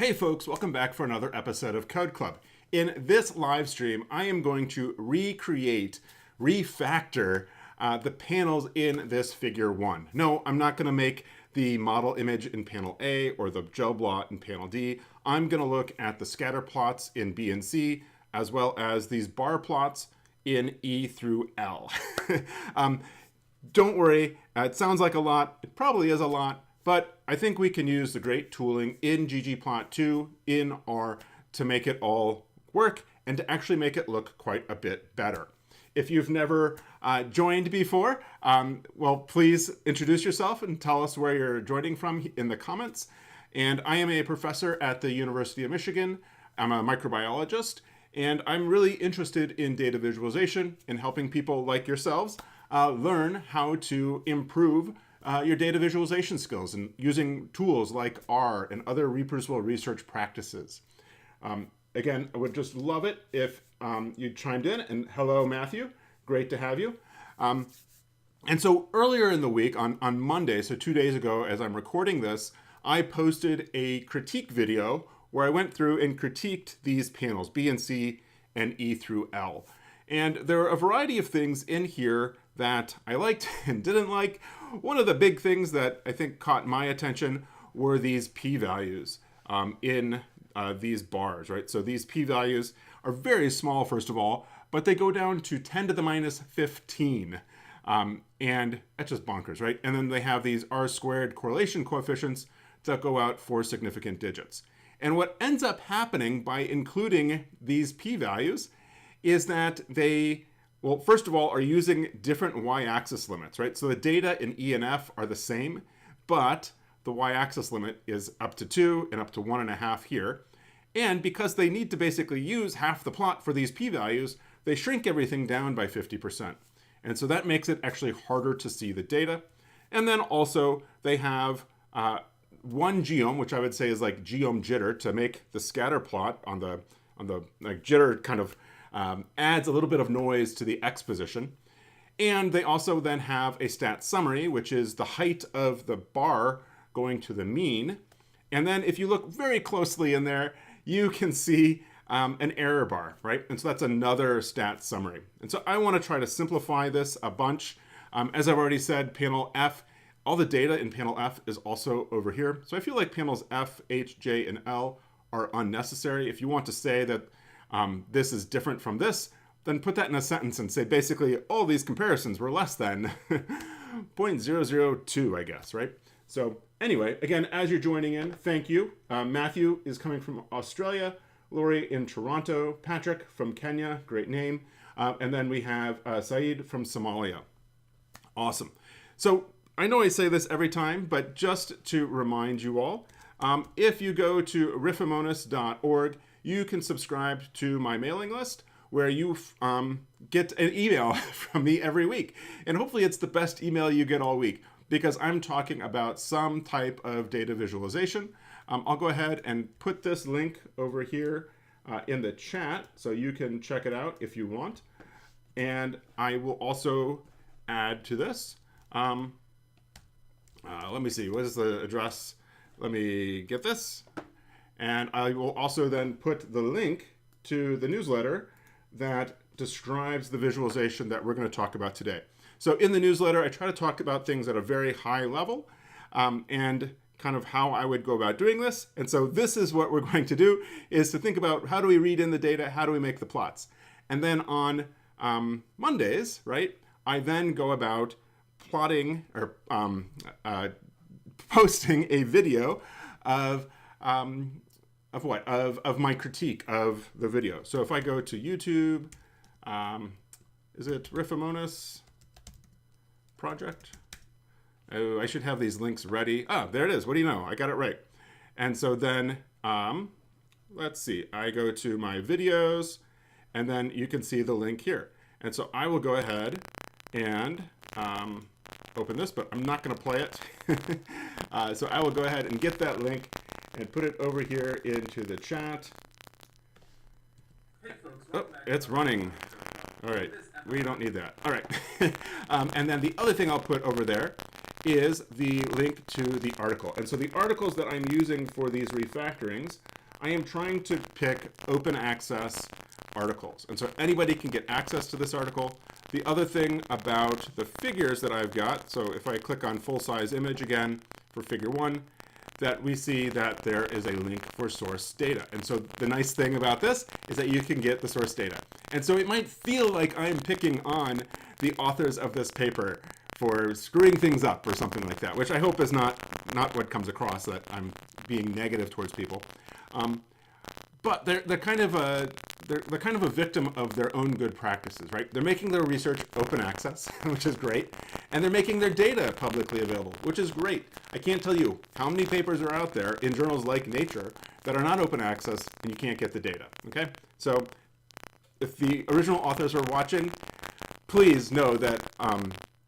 Hey folks, welcome back for another episode of Code Club. In this live stream, I am going to refactor the panels in this figure 1. No, I'm not going to make the model image in panel A or the gel blot in panel D. I'm going to look at the scatter plots in B and C, as well as these bar plots in E through L. Don't worry, it sounds like a lot. It probably is a lot. But I think we can use the great tooling in ggplot2 in R to make it all work and to actually make it look quite a bit better. If you've never joined before, well, please introduce yourself and tell us where you're joining from in the comments. And I am a professor at the University of Michigan. I'm a microbiologist, and I'm really interested in data visualization and helping people like yourselves learn how to improve your data visualization skills and using tools like R and other reproducible research practices. Again, I would just love it if you chimed in. And hello, Matthew. Great to have you. And so earlier in the week, on Monday, so 2 days ago, as I'm recording this, I posted a critique video where I went through and critiqued these panels, B and C and E through L. And there are a variety of things in here that I liked and didn't like. One of the big things that I think caught my attention were these p-values in these bars, right? So these p-values are very small, first of all, but they go down to 10 to the minus 15. And that's just bonkers, right? And then they have these R-squared correlation coefficients that go out for significant digits. And what ends up happening by including these p-values is that they, well, first of all, are using different y-axis limits, right? So the data in E and F are the same, but the y-axis limit is up to 2 and up to 1.5 here. And because they need to basically use half the plot for these p-values, they shrink everything down by 50%. And so that makes it actually harder to see the data. And then also they have one geom, which I would say is like geom jitter, to make the scatter plot on the like jitter kind of adds a little bit of noise to the X position. And they also then have a stat summary, which is the height of the bar going to the mean. And then if you look very closely in there, you can see an error bar, right? And so that's another stat summary. And so I want to try to simplify this a bunch. As I've already said, panel F, all the data in panel F is also over here. So I feel like panels F, H, J, and L are unnecessary. If you want to say that this is different from this, then put that in a sentence and say basically all these comparisons were less than 0.002, I guess, right? So anyway, again, as you're joining in, thank you. Matthew is coming from Australia, Lori in Toronto, Patrick from Kenya, great name. And then we have Saeed from Somalia. Awesome. So I know I say this every time, but just to remind you all, if you go to rifamonas.org, you can subscribe to my mailing list where you get an email from me every week. And hopefully it's the best email you get all week because I'm talking about some type of data visualization. I'll go ahead and put this link over here in the chat so you can check it out if you want. And I will also add to this. Let me see, what is the address? Let me get this. And I will also then put the link to the newsletter that describes the visualization that we're going to talk about today. So in the newsletter, I try to talk about things at a very high level and kind of how I would go about doing this. And so this is what we're going to do, is to think about how do we read in the data, how do we make the plots? And then on Mondays, right, I then go about plotting or posting a video of what? Of my critique of the video. So if I go to YouTube, is it Rifamonas project? Oh, I should have these links ready. Ah, there it is. What do you know? I got it right. And so then, let's see. I go to my videos, and then you can see the link here. And so I will go ahead and open this, but I'm not going to play it. So I will go ahead and get that link and put it over here into the chat. Hey folks, oh, it's running. All right, we don't need that. All right. And then the other thing I'll put over there is the link to the article. And so the articles that I'm using for these refactorings, I am trying to pick open access articles. And so anybody can get access to this article. The other thing about the figures that I've got, so if I click on full size image again for figure 1, that we see that there is a link for source data. And so the nice thing about this is that you can get the source data. And so it might feel like I'm picking on the authors of this paper for screwing things up or something like that, which I hope is not what comes across, that I'm being negative towards people. But they're kind of a victim of their own good practices, right? They're making their research open access, which is great, and they're making their data publicly available, which is great. I can't tell you how many papers are out there in journals like Nature that are not open access and you can't get the data, okay? So if the original authors are watching, please know that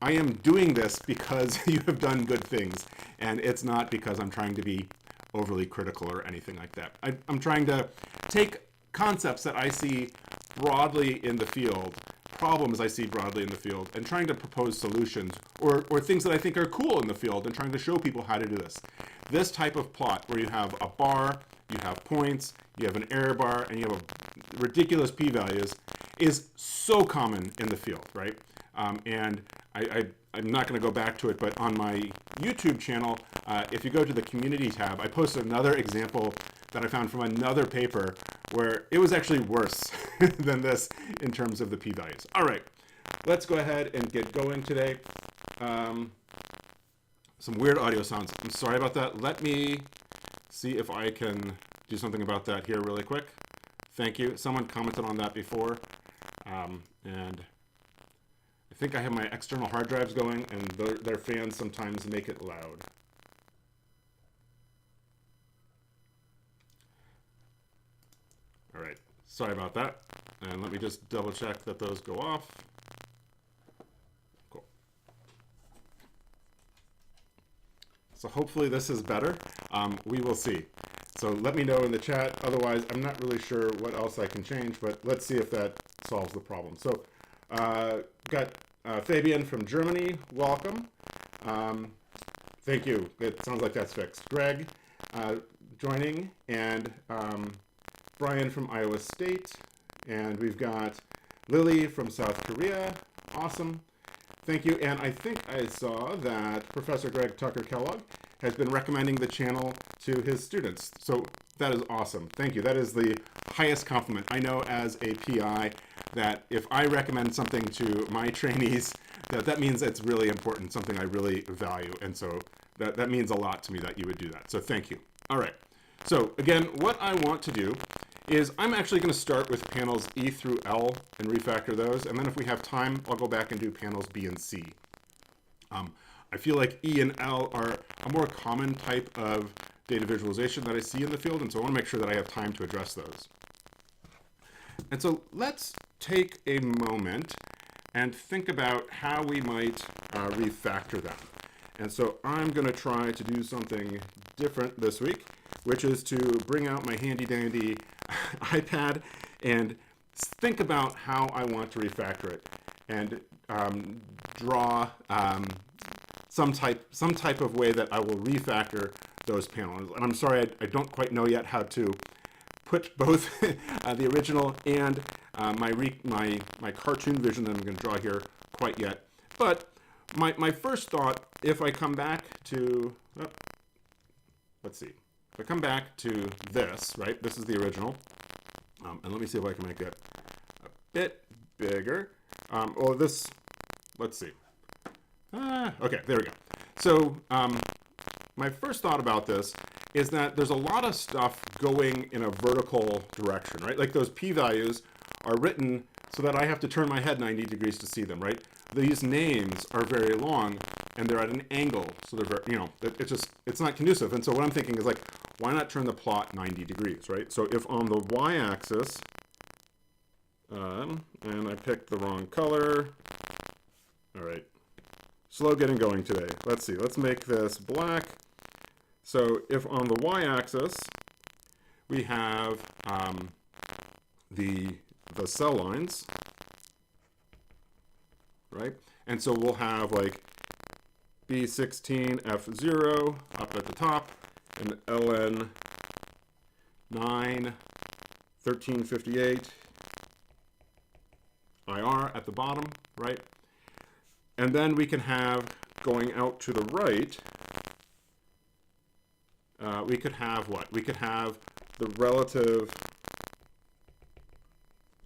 I am doing this because you have done good things, and it's not because I'm trying to be overly critical or anything like that. I'm trying to take concepts that I see broadly in the field, problems I see broadly in the field, and trying to propose solutions or things that I think are cool in the field and trying to show people how to do this. This type of plot where you have a bar, you have points, you have an error bar, and you have a ridiculous p-values is so common in the field, right? And I'm not going to go back to it, but on my YouTube channel, if you go to the community tab, I posted another example that I found from another paper where it was actually worse than this in terms of the p-values. All right, let's go ahead and get going today. Some weird audio sounds. I'm sorry about that. Let me see if I can do something about that here really quick. Thank you. Someone commented on that before. And I think I have my external hard drives going, and their fans sometimes make it loud. All right, sorry about that. And let me just double check that those go off. Cool. So hopefully this is better. We will see. So let me know in the chat. Otherwise, I'm not really sure what else I can change, but let's see if that solves the problem. So got Fabian from Germany, welcome. Thank you. It sounds like that's fixed. Greg joining, and Brian from Iowa State, and we've got Lily from South Korea. Awesome. Thank you. And I think I saw that Professor Greg Tucker Kellogg has been recommending the channel to his students. So that is awesome. Thank you. That is the highest compliment. I know as a PI that if I recommend something to my trainees, that means it's really important, something I really value. And so that means a lot to me that you would do that. So thank you. All right. So again, what I want to do is I'm actually going to start with panels E through L and refactor those. And then if we have time, I'll go back and do panels B and C. I feel like E and L are a more common type of data visualization that I see in the field. And so I want to make sure that I have time to address those. And so let's take a moment and think about how we might refactor them. And so I'm going to try to do something different this week, which is to bring out my handy dandy iPad and think about how I want to refactor it and draw some type of way that I will refactor those panels. And I'm sorry, I don't quite know yet how to put both the original and my cartoon vision that I'm going to draw here quite yet. But my first thought, if I come back to, let's see, if I come back to this, right? This is the original. And let me see if I can make it a bit bigger. Or this, let's see. Okay, there we go. So my first thought about this is that there's a lot of stuff going in a vertical direction, right? Like those p-values are written so that I have to turn my head 90 degrees to see them, right? These names are very long and they're at an angle, so they're very, it's not conducive. And so what I'm thinking is like, why not turn the plot 90 degrees, right? So if on the y-axis, and I picked the wrong color, all right, slow getting going today. Let's see, let's make this black. So if on the y-axis we have the cell lines, right? And so we'll have like B16F0 up at the top, and LN 9 1358 IR at the bottom, right? And then we can have, going out to the right, we could have what? We could have the relative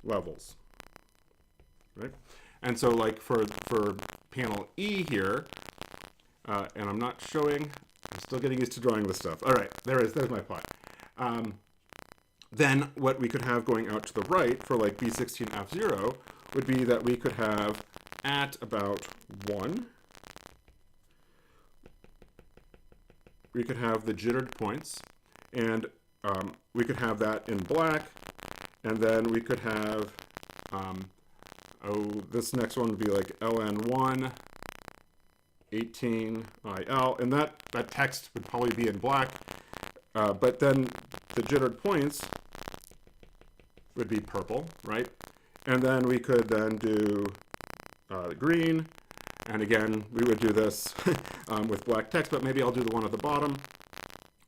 levels, right? And so like for panel E here, and I'm not showing, I'm still getting used to drawing this stuff. All right, there's my plot. Then what we could have going out to the right for like B16F0 would be that we could have at about 1, we could have the jittered points, and we could have that in black, and then we could have, this next one would be like LN1 18 IL, and that text would probably be in black, but then the jittered points would be purple, right? And then we could then do green, and again, we would do this with black text, but maybe I'll do the one at the bottom.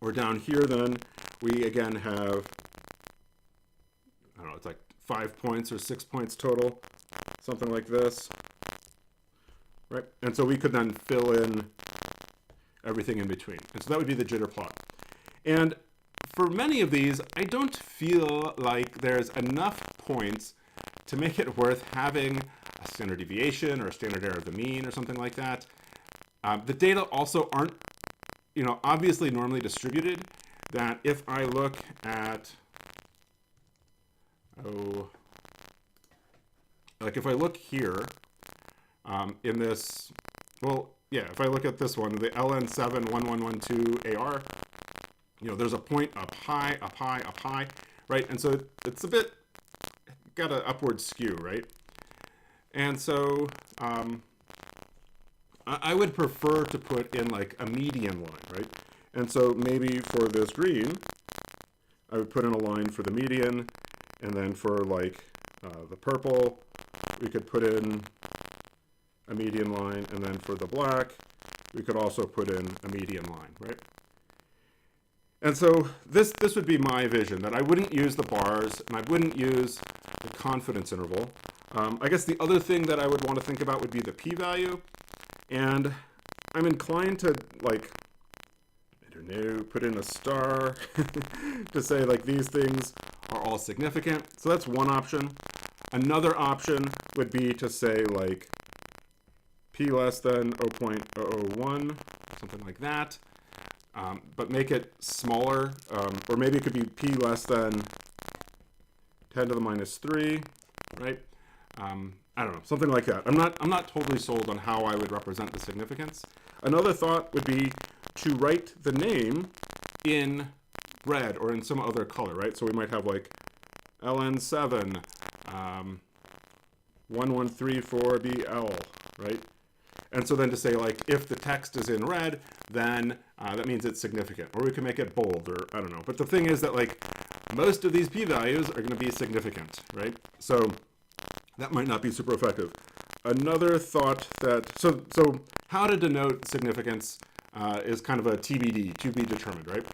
Or down here then, we again have, I don't know, it's like 5 points or 6 points total, something like this, right? And so we could then fill in everything in between. And so that would be the jitter plot. And for many of these, I don't feel like there's enough points to make it worth having a standard deviation or a standard error of the mean or something like that. The data also aren't, obviously normally distributed, that if I look at, like if I look here in this, if I look at this one, the LN71112AR, there's a point up high, up high, up high, right? And so it's a bit, got an upward skew, right? And so I would prefer to put in like a median line, right? And so maybe for this green, I would put in a line for the median, and then for like the purple, we could put in a median line, and then for the black, we could also put in a median line, right? And so this would be my vision, that I wouldn't use the bars, and I wouldn't use the confidence interval. I guess the other thing that I would want to think about would be the p-value, and I'm inclined to, like, I don't know, put in a star to say, like, these things are all significant. So that's one option. Another option would be to say, like, p less than 0.001, something like that. But make it smaller, or maybe it could be p less than 10 to the minus 3, right? I don't know, something like that. I'm not totally sold on how I would represent the significance. Another thought would be to write the name in red or in some other color, right? So we might have like LN7 1134BL, right? And so then to say, like, if the text is in red, then that means it's significant. Or we can make it bold, or I don't know. But the thing is that, like, most of these p-values are going to be significant, right? So that might not be super effective. Another thought that, so how to denote significance is kind of a TBD, to be determined, right?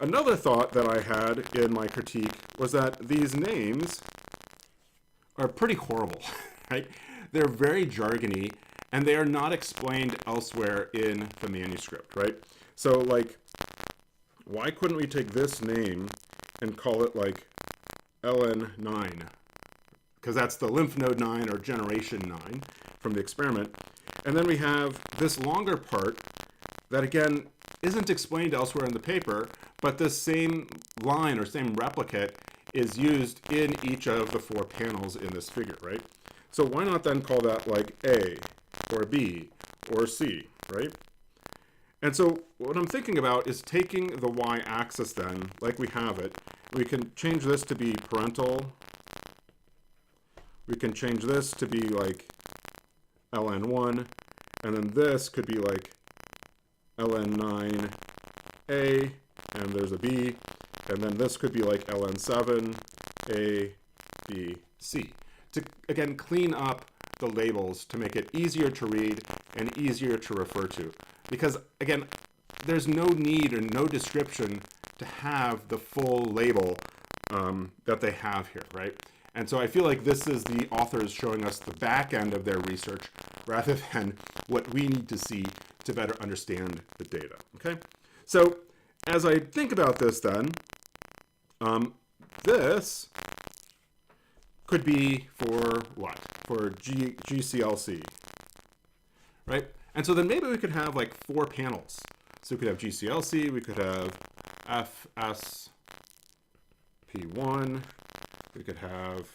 Another thought that I had in my critique was that these names are pretty horrible, right? They're very jargony, and they are not explained elsewhere in the manuscript, right? So, like, why couldn't we take this name and call it, like, LN9? Because that's the lymph node 9 or generation 9 from the experiment. And then we have this longer part that, again, isn't explained elsewhere in the paper, but this same line or same replicate is used in each of the 4 panels in this figure, right? So why not then call that, like, A, or B, or C, right? And so what I'm thinking about is taking the y-axis then, like we have it, we can change this to be parental, we can change this to be like LN1, and then this could be like LN9A, and there's a B, and then this could be like LN7A, B, C. To, again, clean up the labels to make it easier to read and easier to refer to. Because again, there's no need or no description to have the full label that they have here, right? And so I feel like this is the authors showing us the back end of their research rather than what we need to see to better understand the data, okay? So as I think about this then, this could be for what? For GCLC, right? And so then maybe we could have like 4 panels. So we could have GCLC, we could have FSP1, we could have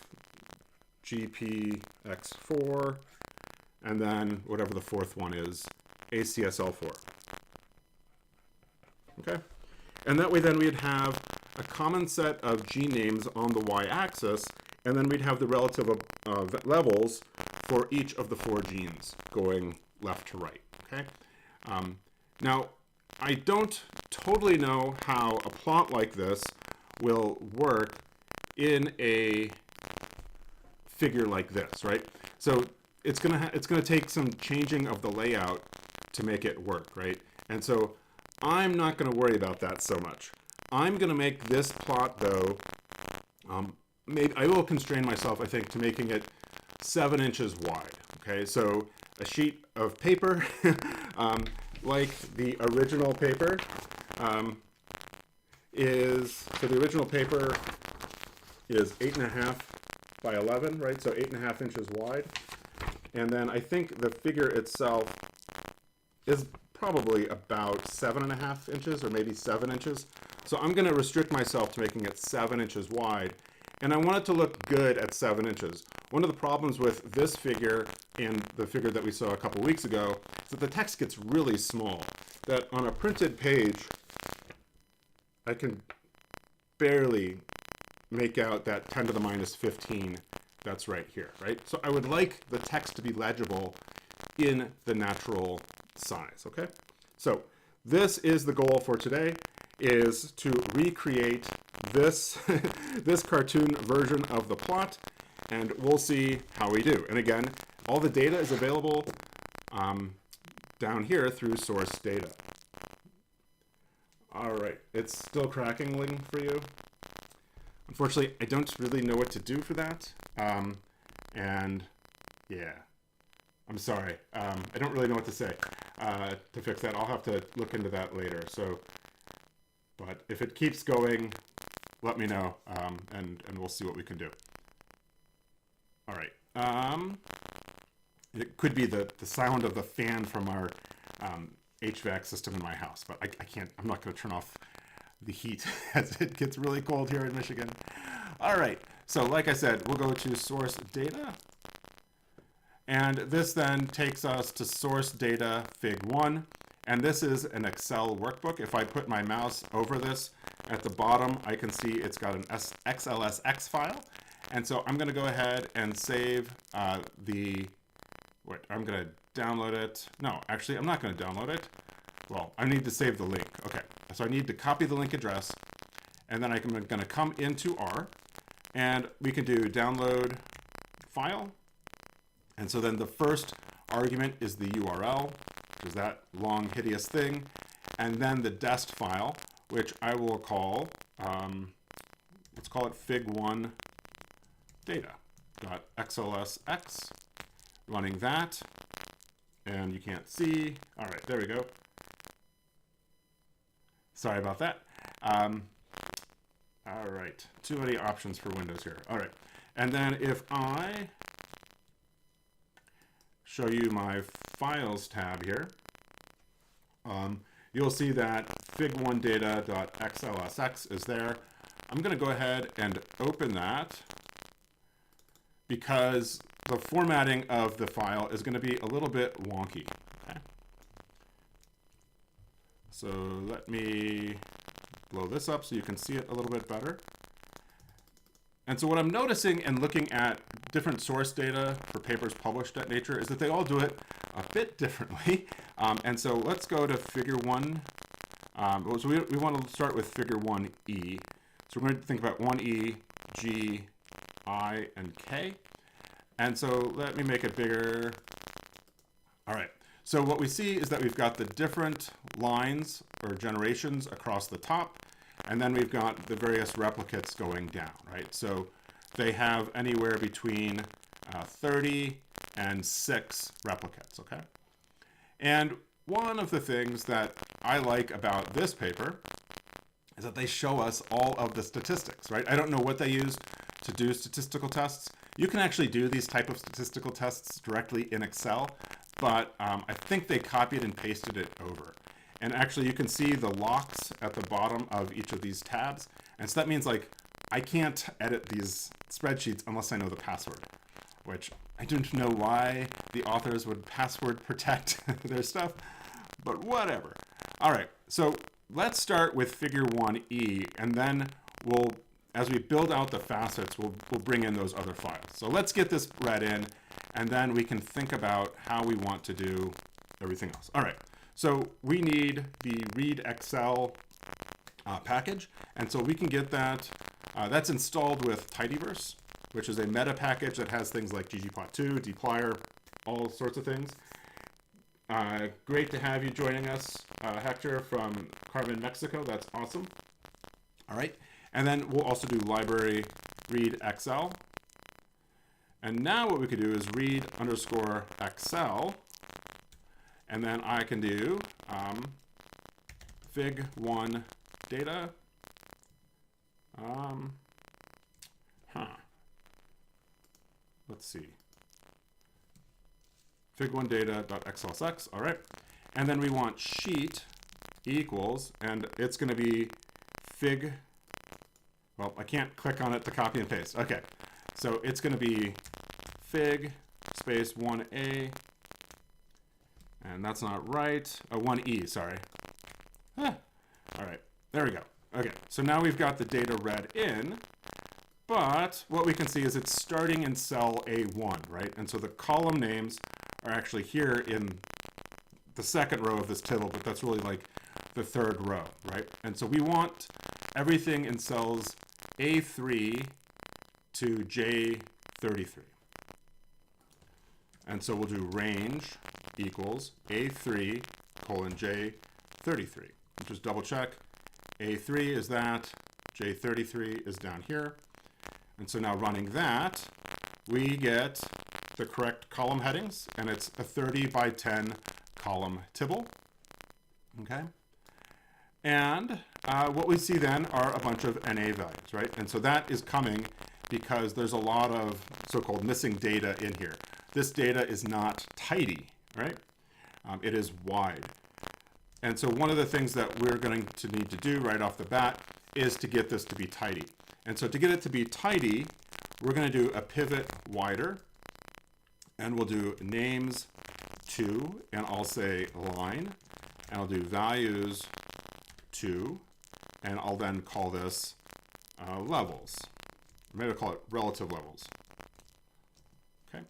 GPX4, and then whatever the 4th one is, ACSL4. Okay? And that way then we'd have a common set of gene names on the y-axis, and then we'd have the relative levels for each of the 4 genes going left to right, okay? Now, I don't totally know how a plot like this will work in a figure like this, right? So it's gonna take some changing of the layout to make it work, right? And so I'm not gonna worry about that so much. I'm gonna make this plot though, maybe I will constrain myself, I think, to making it 7 inches wide, okay? So a sheet of paper, like the original paper, the original paper is 8.5 by 11, right? So 8.5 inches wide. And then I think the figure itself is probably about 7.5 inches or maybe 7 inches. So I'm gonna restrict myself to making it 7 inches wide. And I want it to look good at 7 inches. One of the problems with this figure and the figure that we saw a couple weeks ago is that the text gets really small. That on a printed page, I can barely make out that 10 to the minus 15 that's right here, right? So I would like the text to be legible in the natural size, okay? So this is the goal for today, is to recreate this, this cartoon version of the plot, and we'll see how we do. And again, all the data is available down here through source data. All right, it's still cracking for you. Unfortunately, I don't really know what to do for that. And yeah, I'm sorry. I don't really know what to say to fix that. I'll have to look into that later. So, but if it keeps going, let me know, and we'll see what we can do. All right. It could be the sound of the fan from our HVAC system in my house, but I can't, I'm not going to turn off the heat as it gets really cold here in Michigan. All right, so like I said, we'll go to source data. And this then takes us to source data fig 1. And this is an Excel workbook. If I put my mouse over this, at the bottom, I can see it's got an XLSX file. And so I'm going to go ahead and save I'm going to download it. No, actually, I'm not going to download it. Well, I need to save the link. Okay, so I need to copy the link address, and then I'm going to come into R, and we can do download file. And so then the first argument is the URL, which is that long, hideous thing, and then the dest file, which I will call, let's call it fig1 data.xlsx, running that, and you can't see. All right, there we go. Sorry about that. All right, too many options for Windows here. All right, and then if I show you my Files tab here, you'll see that fig1 data.xlsx is there. I'm going to go ahead and open that because the formatting of the file is going to be a little bit wonky. Okay. So let me blow this up so you can see it a little bit better. And so what I'm noticing and looking at different source data for papers published at Nature is that they all do it a bit differently. And so let's go to figure 1. So we want to start with figure 1E. So we're going to think about 1E, G, I, and K. And so let me make it bigger. All right. So what we see is that we've got the different lines or generations across the top, and then we've got the various replicates going down, right? So they have anywhere between 30 and 6 replicates, okay? And one of the things that I like about this paper is that they show us all of the statistics, right? I don't know what they used to do statistical tests. You can actually do these type of statistical tests directly in Excel, but I think they copied and pasted it over. And actually you can see the locks at the bottom of each of these tabs. And so that means like, I can't edit these spreadsheets unless I know the password, which I don't know why the authors would password protect their stuff, but whatever. All right, so let's start with figure 1E, and then we'll, as we build out the facets, we'll bring in those other files. So let's get this read in, and then we can think about how we want to do everything else. All right, so we need the read Excel package, and so we can get that. That's installed with tidyverse, which is a meta package that has things like ggplot2, dplyr, all sorts of things. Great to have you joining us, Hector from Carmen, Mexico. That's awesome. All right, and then we'll also do library read Excel. And now what we could do is read underscore Excel, and then I can do fig1 data. Let's see. Fig1 data.xlsx. All right. And then we want sheet equals, and it's going to be fig. Well, I can't click on it to copy and paste. Okay. So it's going to be fig space 1a. And that's not right. 1e, sorry. All right. There we go. Okay. So now we've got the data read in. But what we can see is it's starting in cell A1, right? And so the column names are actually here in the second row of this table, but that's really like the third row, right? And so we want everything in cells A3 to J33. And so we'll do range equals A3 colon J33. Just double check. A3 is that, J33 is down here. And so now running that, we get the correct column headings, and it's a 30 by 10 column tibble, okay? And what we see then are a bunch of NA values, right? And so that is coming because there's a lot of so-called missing data in here. This data is not tidy, right? It is wide. And so one of the things that we're going to need to do right off the bat is to get this to be tidy. And so to get it to be tidy, we're going to do a pivot wider, and we'll do names 2, and I'll say line, and I'll do values 2, and I'll then call this levels. Maybe I'll call it relative levels. Okay.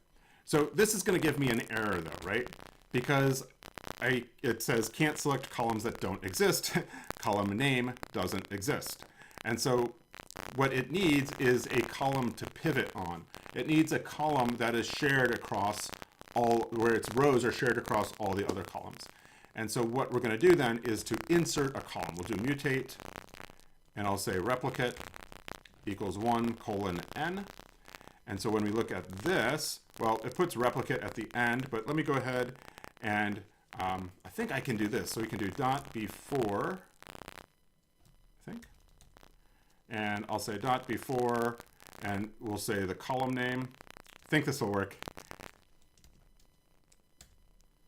So this is going to give me an error though, right? Because it says can't select columns that don't exist. Column name doesn't exist. And so what it needs is a column to pivot on. It needs a column that is shared across all, where its rows are shared across all the other columns. And so what we're going to do then is to insert a column. We'll do mutate, and I'll say replicate equals 1 colon n. And so when we look at this, well, it puts replicate at the end, but let me go ahead and I think I can do this. So we can do dot before, I think. And I'll say dot before, and we'll say the column name. I think this will work.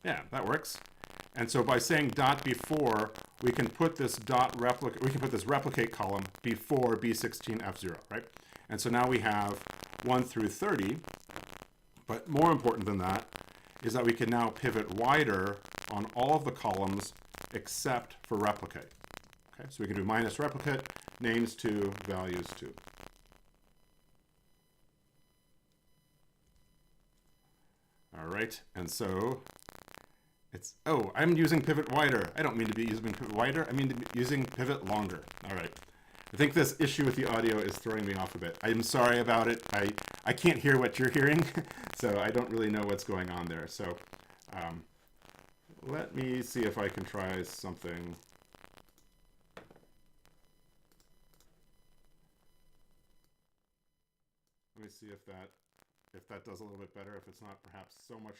Yeah, that works. And so by saying dot before, we can put this replicate column before B16F0, right? And so now we have 1 through 30, but more important than that is that we can now pivot wider on all of the columns except for replicate. Okay, so we can do minus replicate, names 2, values 2. All right, and so it's, oh, I'm using pivot wider. I don't mean to be using pivot wider. I mean to be using pivot longer. All right. I think this issue with the audio is throwing me off a bit. I'm sorry about it. I can't hear what you're hearing, so I don't really know what's going on there. So let me see if I can try something. Let me see if that does a little bit better, if it's not perhaps so much,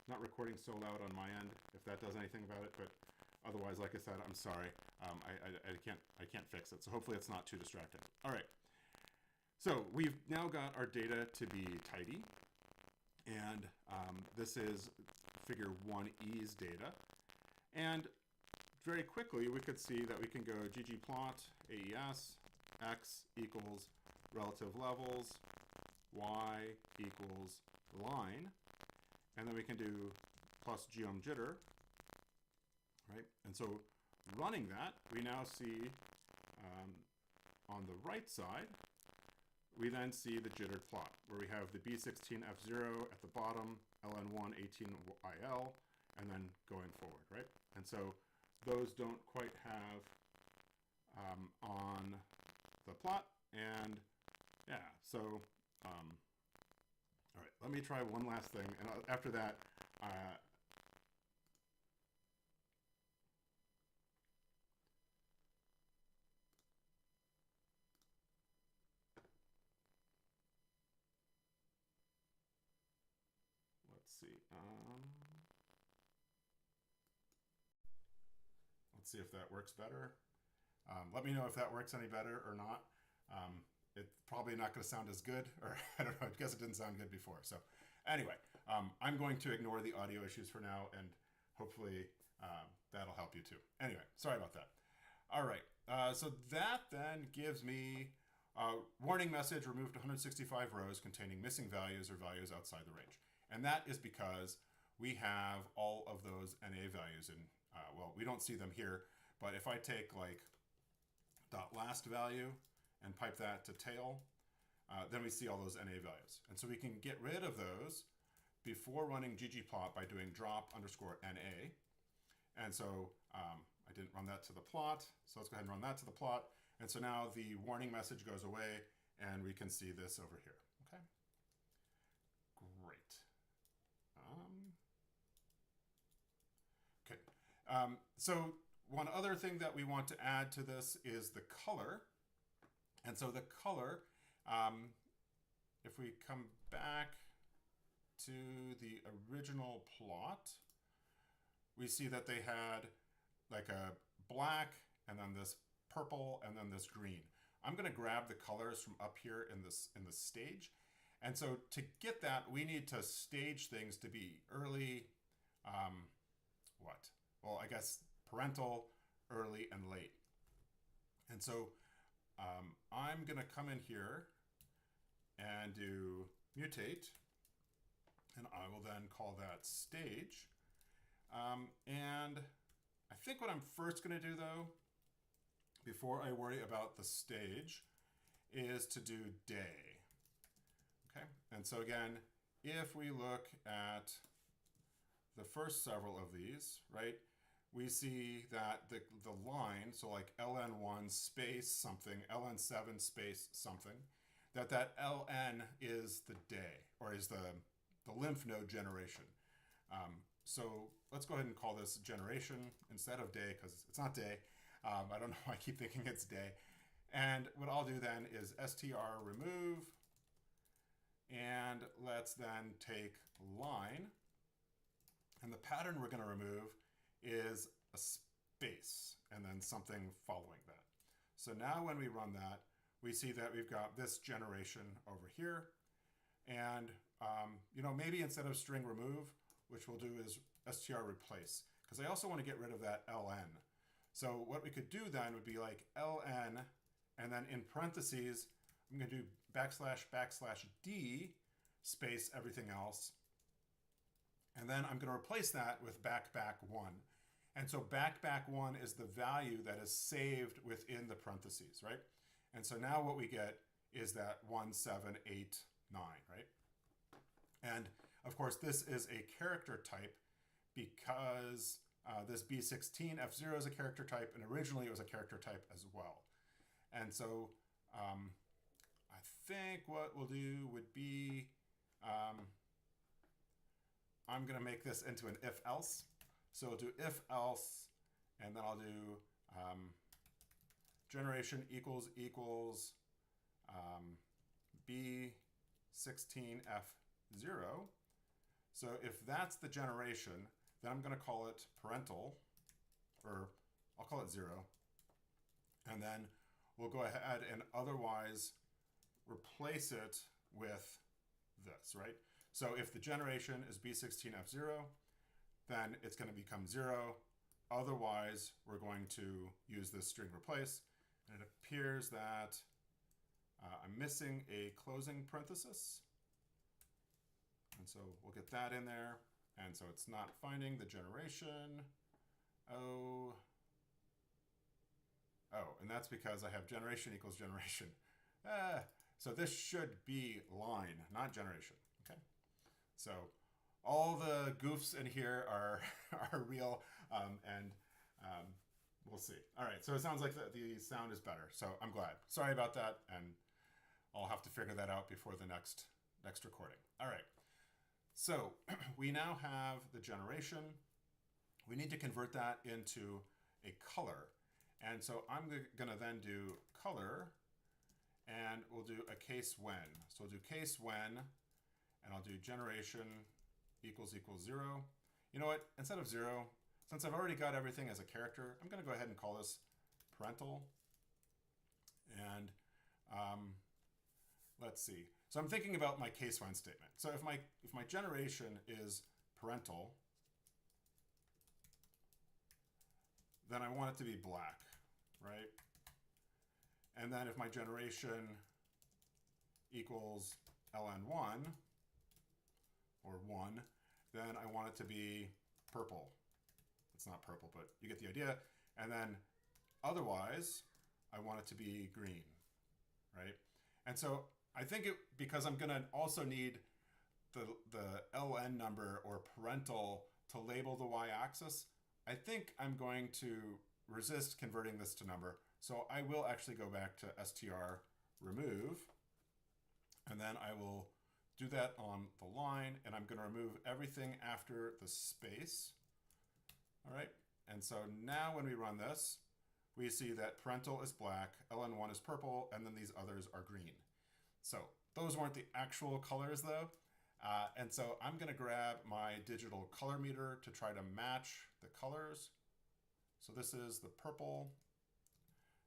not recording so loud on my end, if that does anything about it. But otherwise, like I said, I'm sorry. I can't fix it. So hopefully it's not too distracting. All right. So we've now got our data to be tidy. And this is figure 1e's data. And very quickly, we could see that we can go ggplot, AES, x equals relative levels, y equals line. And then we can do plus geom jitter, right? And so running that, we now see on the right side, we then see the jittered plot, where we have the B16F0 at the bottom, LN1 18IL, and then going forward, right? And so those don't quite have on the plot. And yeah, so, all right, let me try one last thing. And after that, let's see. Let's see if that works better. Let me know if that works any better or not. It's probably not going to sound as good, or I don't know, I guess it didn't sound good before. So anyway, I'm going to ignore the audio issues for now, and hopefully that'll help you too. Anyway, sorry about that. All right, so that then gives me a warning message, removed 165 rows containing missing values or values outside the range. And that is because we have all of those NA values in, well, we don't see them here, but if I take like dot last value and pipe that to tail, then we see all those NA values. And so we can get rid of those before running ggplot by doing drop underscore NA. And so I didn't run that to the plot, so let's go ahead and run that to the plot. And so now the warning message goes away, and we can see this over here, okay? Great. Okay, so one other thing that we want to add to this is the color. And so the color, if we come back to the original plot, we see that they had like a black and then this purple and then this green. I'm going to grab the colors from up here in the stage. And so to get that, we need to stage things to be early, Well, I guess parental, early, and late. And so I'm going to come in here and do mutate, and I will then call that stage. And I think what I'm first going to do, though, before I worry about the stage, is to do day. Okay, and so again, if we look at the first several of these, right, we see that the line, so like ln1 space something, ln7 space something, that ln is the day, or is the lymph node generation. So let's go ahead and call this generation instead of day, because it's not day. I don't know why I keep thinking it's day. And what I'll do then is str remove, and let's then take line. And the pattern we're going to remove is a space and then something following that. So now when we run that, we see that we've got this generation over here. And you know, maybe instead of string remove, which we'll do is str replace, because I also want to get rid of that ln. So what we could do then would be like ln, and then in parentheses, I'm going to do \\d space everything else. And then I'm going to replace that with \1. And so \1 is the value that is saved within the parentheses, right? And so now what we get is that 1789, right? And of course, this is a character type because this B16F0 is a character type, and originally it was a character type as well. And so I think what we'll do would be, I'm going to make this into an if-else. So I'll do if else, and then I'll do generation equals B16F0. So if that's the generation, then I'm going to call it parental, or I'll call it 0. And then we'll go ahead and otherwise replace it with this, right? So if the generation is B16F0, then it's going to become 0. Otherwise, we're going to use this string replace. And it appears that I'm missing a closing parenthesis. And so we'll get that in there. And so it's not finding the generation. Oh, and that's because I have generation equals generation. So this should be line, not generation. Okay. So all the goofs in here are real, and we'll see. All right, so it sounds like the sound is better, so I'm glad. Sorry about that, and I'll have to figure that out before the next recording. All right, so we now have the generation. We need to convert that into a color, and so I'm gonna then do color, and we'll do a case when. So we'll do case when, and I'll do generation equals 0. You know what? Instead of 0, since I've already got everything as a character, I'm going to go ahead and call this parental. And let's see. So I'm thinking about my case when statement. So if my generation is parental, then I want it to be black, right? And then if my generation equals ln1, or 1, then I want it to be purple. It's not purple, but you get the idea. And then otherwise, I want it to be green, right? And so I think because I'm gonna also need the ln number or parental to label the y-axis, I think I'm going to resist converting this to number. So I will actually go back to str remove, and then I will do that on the line, and I'm going to remove everything after the space. All right, and so now when we run this, we see that parental is black, ln1 is purple, and then these others are green. So those weren't the actual colors though. And so I'm going to grab my digital color meter to try to match the colors. So this is the purple.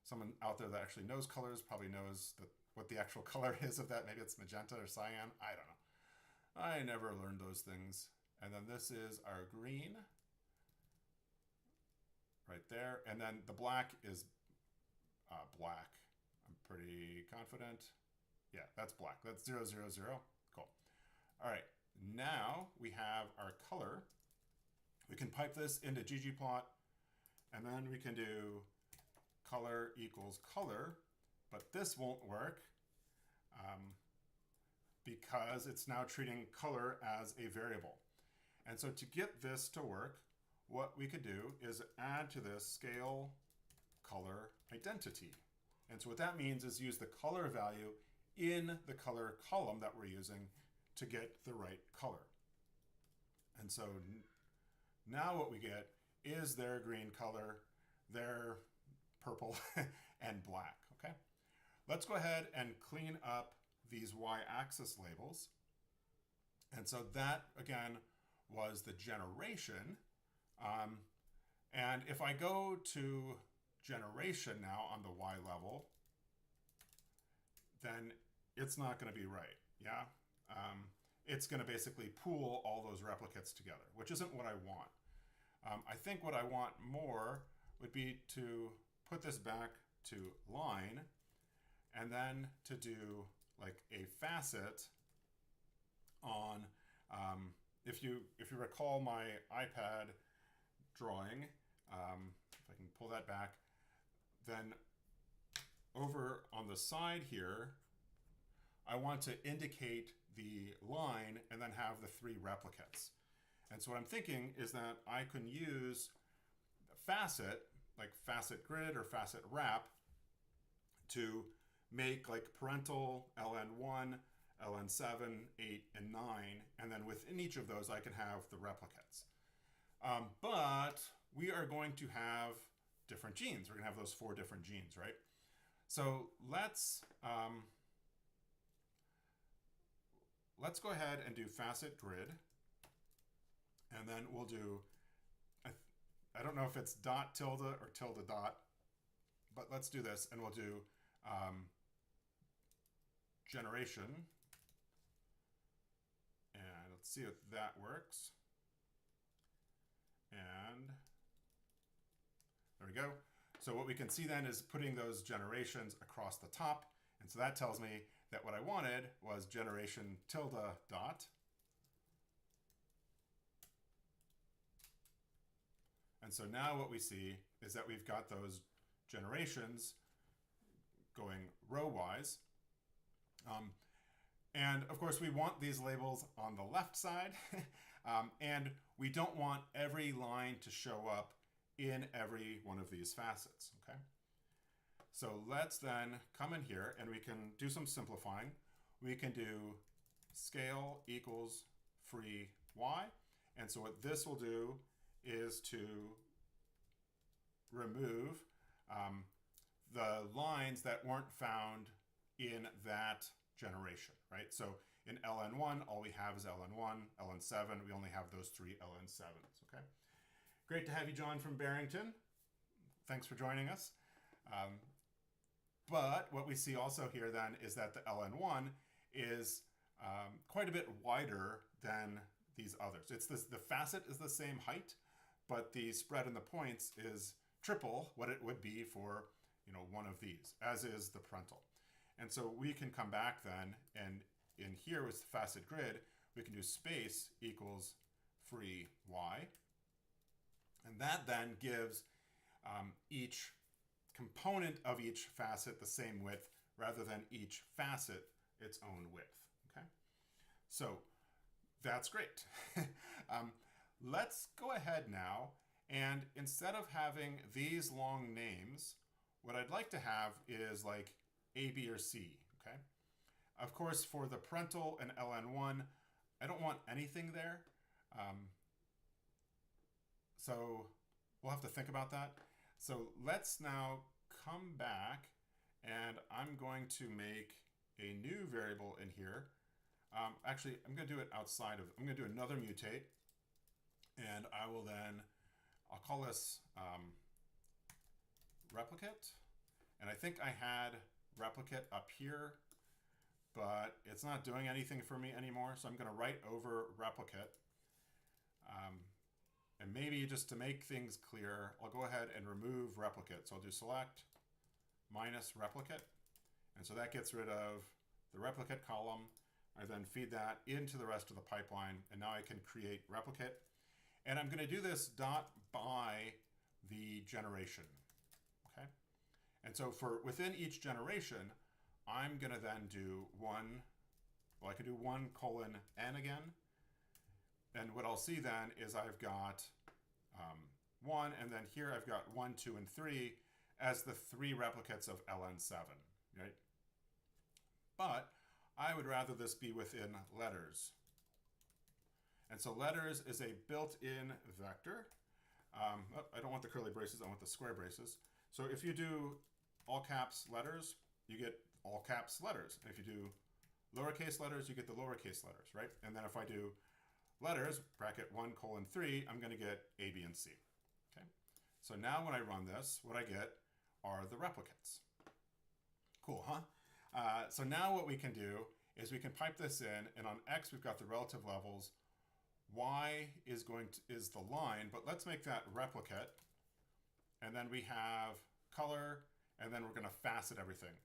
Someone out there that actually knows colors probably knows what the actual color is of that. Maybe it's magenta or cyan. I don't know. I never learned those things. And then this is our green right there. And then the black is black. I'm pretty confident. Yeah, that's black. That's 0, 0, 0. Cool. All right. Now we have our color. We can pipe this into ggplot, and then we can do color equals color, but this won't work because it's now treating color as a variable. And so to get this to work, what we could do is add to this scale color identity. And so what that means is use the color value in the color column that we're using to get the right color. And so now what we get is their green color, their purple, and black, okay? Let's go ahead and clean up these y-axis labels. And so that, again, was the generation. And if I go to generation now on the y level, then it's not going to be right, yeah? It's going to basically pool all those replicates together, which isn't what I want. I think what I want more would be to put this back to line, and then to do like a facet on, if you recall my iPad drawing, if I can pull that back, then over on the side here, I want to indicate the line and then have the 3 replicates. And so what I'm thinking is that I can use facet, like facet grid or facet wrap, to make like parental, ln1, ln7, 8, and 9, and then within each of those I can have the replicates. But we are going to have different genes. We're going to have those 4 different genes, right? So let's go ahead and do facet grid. And then we'll do, I don't know if it's dot tilde or tilde dot, but let's do this. And we'll do generation. And let's see if that works. And there we go. So what we can see then is putting those generations across the top. And so that tells me that what I wanted was generation tilde dot. And so now what we see is that we've got those generations going row-wise. And of course, we want these labels on the left side. And we don't want every line to show up in every one of these facets, okay? So let's then come in here and we can do some simplifying. We can do scale equals free y. And so what this will do is to remove the lines that weren't found in that generation, right? So in ln1, all we have is ln1, ln7, we only have those 3 ln7s, okay? Great to have you, John from Barrington. Thanks for joining us. But what we see also here then is that the ln1 is quite a bit wider than these others. It's this, the facet is the same height, but the spread in the points is triple what it would be for, you know, one of these, as is the parental. And so we can come back then, and in here with the facet grid, we can do space equals free y. And that then gives each component of each facet the same width rather than each facet its own width, okay? So that's great. Let's go ahead now, and instead of having these long names, what I'd like to have is like A, B, or C, okay? Of course, for the parental and ln1, I don't want anything there. So we'll have to think about that. So let's now come back, and I'm going to make a new variable in here. Actually, I'm going to do it outside of, I'm going to do another mutate, and I will then, I'll call this replicate. And I think I had replicate up here, but it's not doing anything for me anymore. So I'm going to write over replicate. And maybe just to make things clear, I'll go ahead and remove replicate. So I'll do select minus replicate. And so that gets rid of the replicate column. I then feed that into the rest of the pipeline. And now I can create replicate. And I'm going to do this dot by the generation. Okay. And so for within each generation, I'm going to then do one, well, I could do 1 colon n again. And what I'll see then is I've got 1, and then here I've got 1, 2, and 3 as the 3 replicates of ln7, right? But I would rather this be within letters. And so letters is a built-in vector. I don't want the curly braces, I want the square braces. So if you do all caps letters, you get all caps letters. And if you do lowercase letters, you get the lowercase letters, right? And then if I do letters, bracket 1 colon 3, I'm going to get A, B, and C. Okay. So now when I run this, what I get are the replicates. Cool, huh? So now what we can do is we can pipe this in, and on X we've got the relative levels. Y is is the line, but let's make that replicate. And then we have color, and then we're going to facet everything.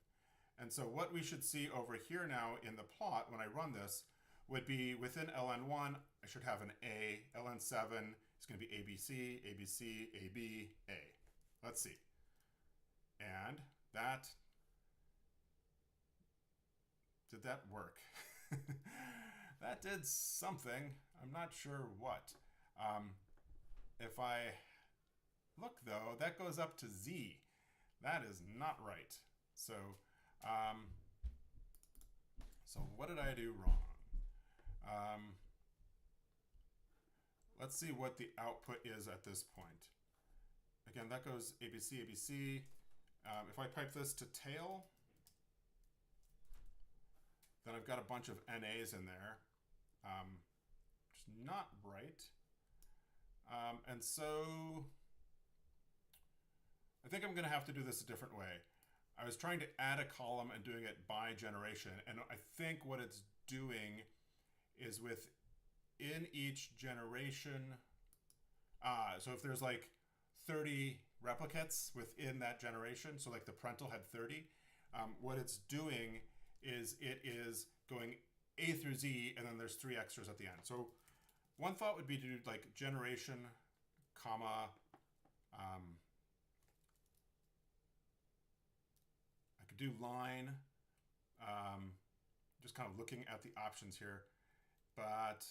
And so what we should see over here now in the plot when I run this would be within ln1, I should have an A. ln7 is going to be ABC, ABC, AB, A. Let's see. And that, did that work? That did something. I'm not sure what. If I look though, that goes up to Z. That is not right. So, so what did I do wrong? let's see what the output is at this point. Again, that goes ABC, ABC. If I pipe this to tail, then I've got a bunch of NAs in there, which is not right. And so I think I'm going to have to do this a different way. I was trying to add a column and doing it by generation. And I think what it's doing is within each generation. So if there's like 30 replicates within that generation, so like the parental had 30, what it's doing is it is going A through Z, and then there's 3 extras at the end. So one thought would be to do like generation, comma, I could do line, just kind of looking at the options here, but,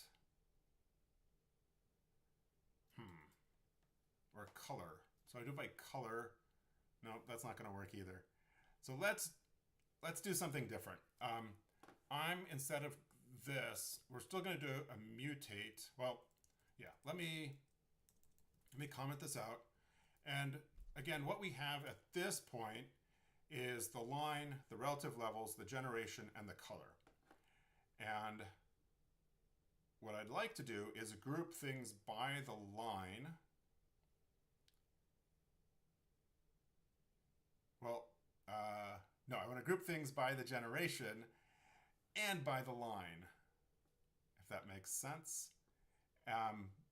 or color. So I do by color. No, that's not gonna work either. So let's do something different. Instead of this, we're still gonna do a mutate. Well, yeah, let me comment this out. And again, what we have at this point is the line, the relative levels, the generation, and the color. And what I'd like to do is group things by the line. Well, no, I want to group things by the generation and by the line, if that makes sense.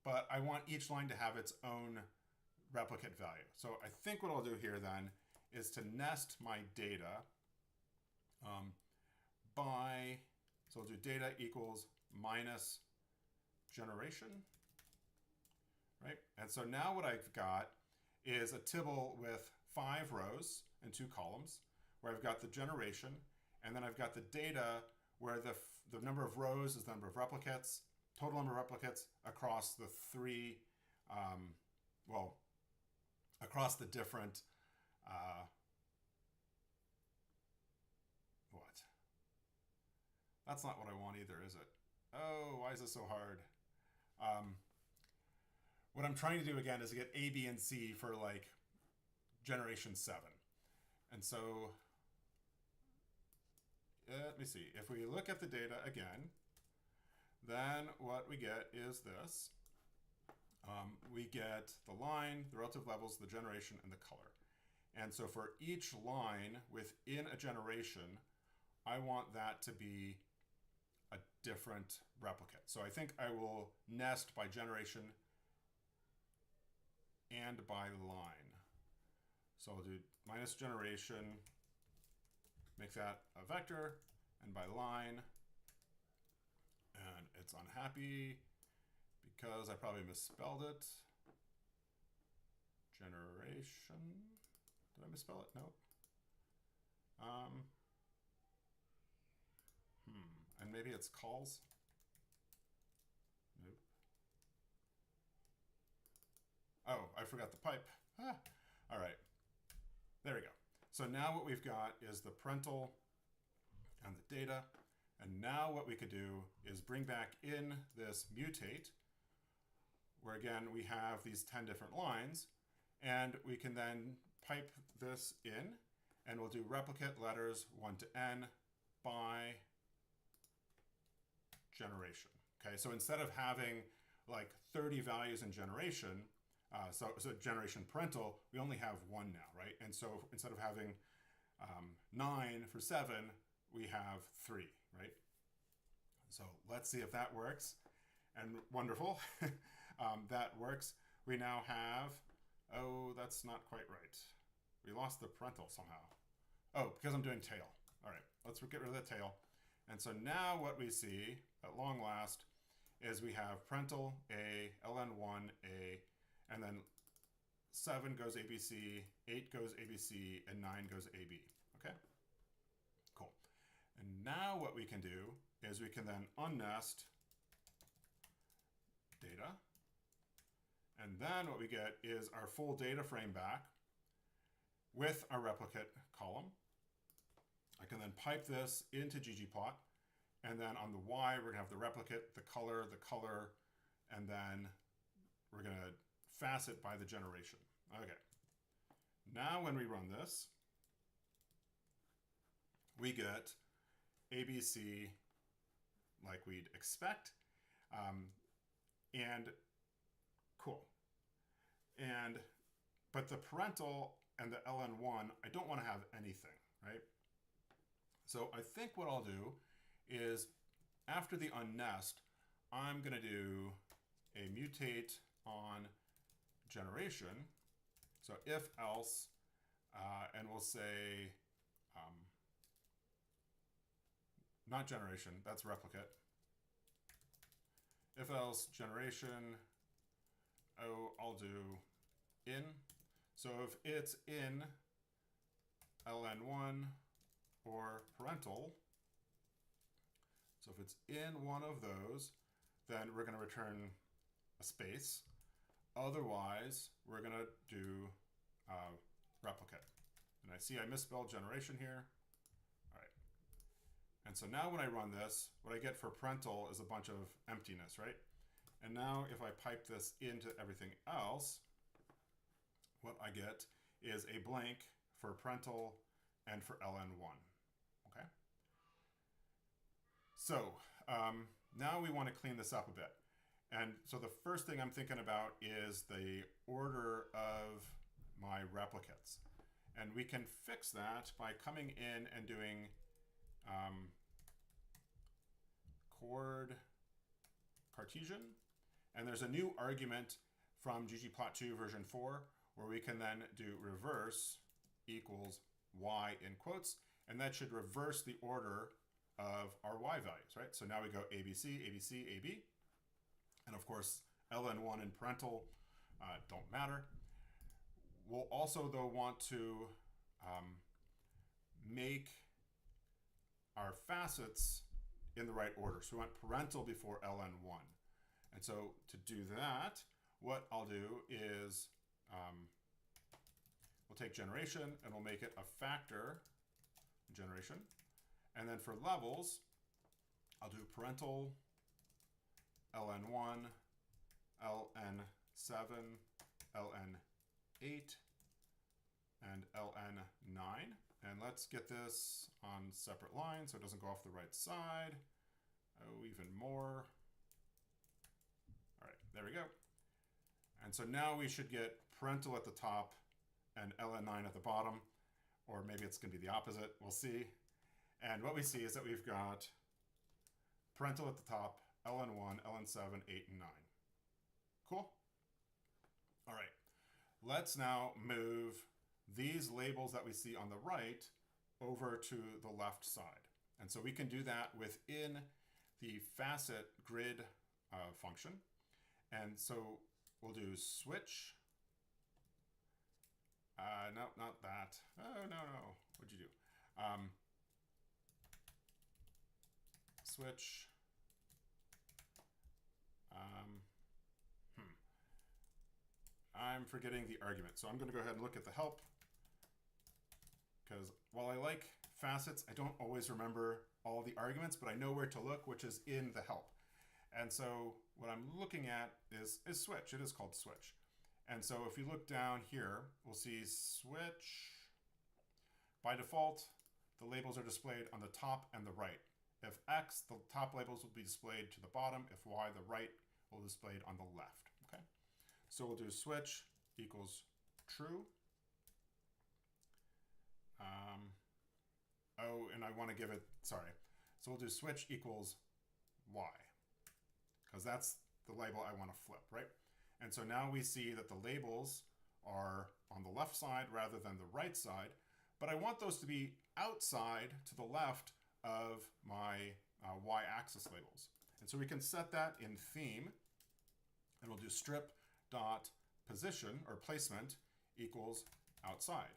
But I want each line to have its own replicate value. So I think what I'll do here then is to nest my data so I'll do data equals minus generation, right? And so now what I've got is a table with 5 rows and 2 columns, where I've got the generation, and then I've got the data where the number of rows is the number of replicates, total number of replicates across the 3, across the different, what? That's not what I want either, is it? Oh, why is this so hard? What I'm trying to do again is to get A, B, and C for like generation 7. And so, let me see. If we look at the data again, then what we get is this. We get the line, the relative levels, the generation, and the color. And so for each line within a generation, I want that to be a different replicate. So I think I will nest by generation and by line. So I'll do minus generation, make that a vector, and by line, and it's unhappy because I probably misspelled it. Generation, did I misspell it? No. And maybe it's calls. Nope. Oh, I forgot the pipe. All right, there we go. So now what we've got is the parental and the data. And now what we could do is bring back in this mutate, where again, we have these 10 different lines, and we can then pipe this in, and we'll do replicate letters 1 to n by generation. Okay, so instead of having like 30 values in generation, so generation parental, we only have 1 now, right? And so instead of having 9 for 7, we have 3, right? So let's see if that works. And wonderful, that works. We now have, oh, that's not quite right. We lost the parental somehow. Oh, because I'm doing tail. All right, let's get rid of the tail. And so now what we see at long last is we have parental A, ln1 A, and then 7 goes ABC, 8 goes ABC, and 9 goes AB. Okay, cool. And now what we can do is we can then unnest data. And then what we get is our full data frame back with our replicate column. I can then pipe this into ggplot. And then on the Y, we're gonna have the replicate, the color, and then we're going to facet by the generation. Okay. Now when we run this, we get ABC like we'd expect. And cool. But the parental and the ln1, I don't want to have anything, right? So I think what I'll do is after the unnest, I'm going to do a mutate on generation. So if else, and we'll say, not generation, that's replicate. If else generation, I'll do in. So if it's in ln1 or parental, so if it's in one of those, then we're going to return a space. Otherwise, we're going to do replicate. And I see I misspelled generation here. All right. And so now when I run this, what I get for parental is a bunch of emptiness, right? And now if I pipe this into everything else, what I get is a blank for parental and for ln1, okay? So now we want to clean this up a bit. And so the first thing I'm thinking about is the order of my replicates. And we can fix that by coming in and doing chord Cartesian. And there's a new argument from ggplot2 version 4 where we can then do reverse equals y in quotes. And that should reverse the order of our y values, right? So now we go ABC, ABC, AB. And of course, ln1 and parental don't matter. We'll also, though, want to make our facets in the right order. So we want parental before ln1. And so to do that, what I'll do is we'll take generation and we'll make it a factor generation. And then for levels, I'll do parental, ln1, ln7, ln8, and ln9. And let's get this on separate lines so it doesn't go off the right side. Oh, even more. All right, there we go. And so now we should get parental at the top and ln9 at the bottom, or maybe it's going to be the opposite. We'll see. And what we see is that we've got parental at the top, ln1, ln7, 8, and 9. Cool. All right. Let's now move these labels that we see on the right over to the left side. And so we can do that within the facet grid function. And so we'll do switch. No, not that. Oh, no. What'd you do? Switch. I'm forgetting the argument. So I'm going to go ahead and look at the help. Because while I like facets, I don't always remember all the arguments, but I know where to look, which is in the help. And so what I'm looking at is switch. It is called switch. And so if you look down here, we'll see switch. By default, the labels are displayed on the top and the right. If X, the top labels will be displayed to the bottom. If Y, the right will be displayed on the left. Okay. So we'll do switch equals true. Oh, and I want to give it, sorry. So we'll do switch equals Y, because that's the label I want to flip, right? And so now we see that the labels are on the left side rather than the right side, but I want those to be outside to the left of my y-axis labels. And so we can set that in theme, and we'll do strip dot position or placement equals outside.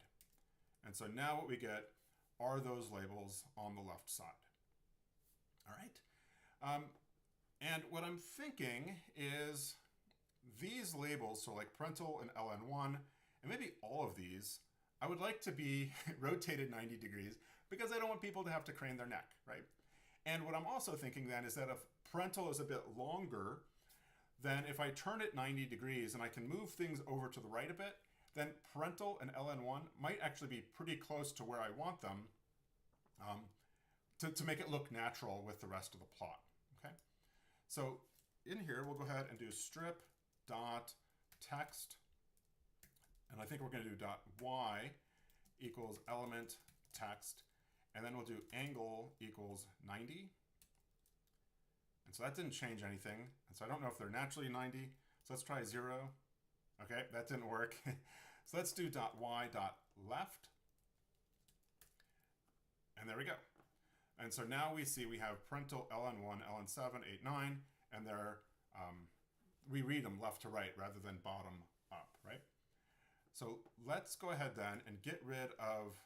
And so now what we get are those labels on the left side. All right. And what I'm thinking is these labels, so like parental and ln1, and maybe all of these, I would like to be rotated 90 degrees because I don't want people to have to crane their neck, right? And what I'm also thinking then is that if parental is a bit longer, then if I turn it 90 degrees and I can move things over to the right a bit, then parental and ln1 might actually be pretty close to where I want them to make it look natural with the rest of the plot. Okay, so in here we'll go ahead and do strip dot text, and I think we're going to do dot y equals element text, and then we'll do angle equals 90. And so that didn't change anything. And so I don't know if they're naturally 90. So let's try 0. Okay, that didn't work. So let's do dot y dot left. And there we go. And so now we see we have parental ln1, ln7, 8, 9, and they're, we read them left to right rather than bottom up, right? So let's go ahead then and get rid of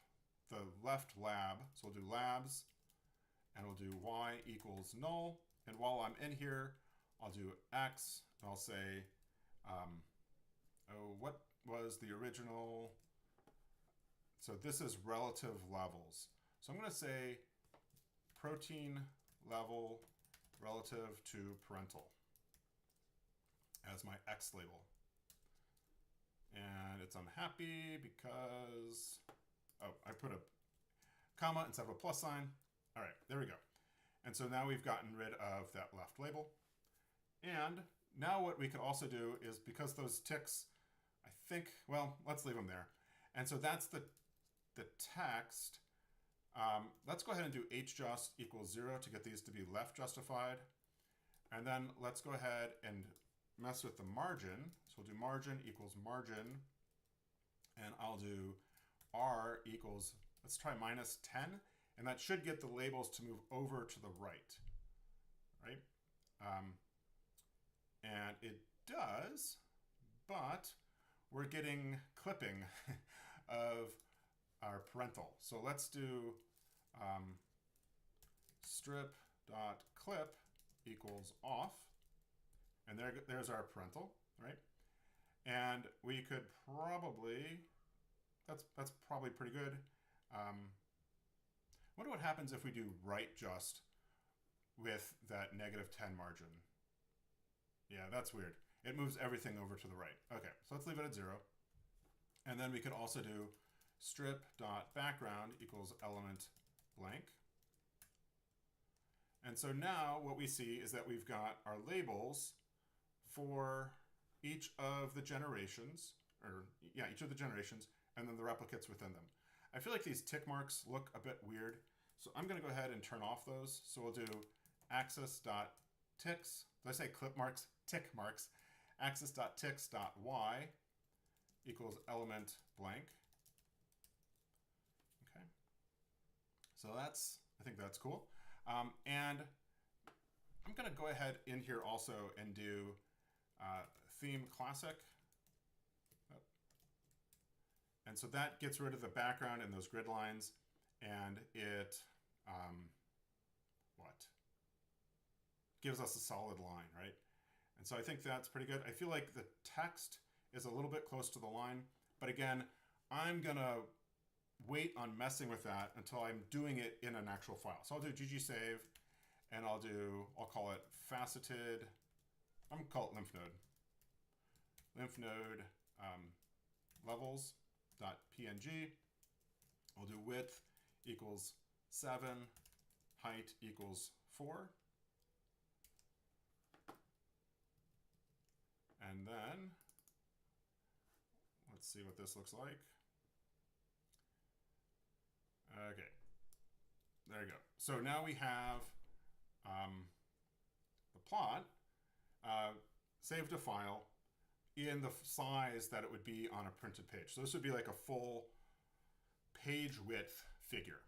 the left lab. So we'll do labs, and we'll do y equals null. And while I'm in here, I'll do x, and I'll say, oh, what was the original? So this is relative levels. So I'm going to say protein level relative to parental as my x label. And it's unhappy because, oh, I put a comma instead of a plus sign. All right, there we go. And so now we've gotten rid of that left label. And now what we could also do is, because those ticks, I think, well, let's leave them there. And so that's the text. Let's go ahead and do hjust equals 0 to get these to be left justified. And then let's go ahead and mess with the margin. So we'll do margin equals margin. And I'll do r equals, let's try minus 10. And that should get the labels to move over to the right, right? And it does, but we're getting clipping of our parental. So let's do strip.clip equals off. And there's our parental, right? And we could probably, that's probably pretty good. Wonder what happens if we do right just with that -10 margin. Yeah, that's weird. It moves everything over to the right. Okay, so let's leave it at 0. And then we could also do strip.background equals element blank. And so now what we see is that we've got our labels for each of the generations, each of the generations, and then the replicates within them. I feel like these tick marks look a bit weird, so I'm going to go ahead and turn off those. So we'll do axis.ticks. Did I say clip marks? Tick marks. Axis.ticks.y equals element blank. Okay. So I think that's cool. And I'm going to go ahead in here also and do theme classic. And so that gets rid of the background and those grid lines, and it, gives us a solid line, right? And so I think that's pretty good. I feel like the text is a little bit close to the line, but again, I'm gonna wait on messing with that until I'm doing it in an actual file. So I'll do ggsave, and I'll call it faceted, I'm gonna call it lymph node levels.png. I'll do width equals 7, height equals 4. And then let's see what this looks like. Okay, there you go. So now we have the plot saved a file in the size that it would be on a printed page. So this would be like a full page width figure.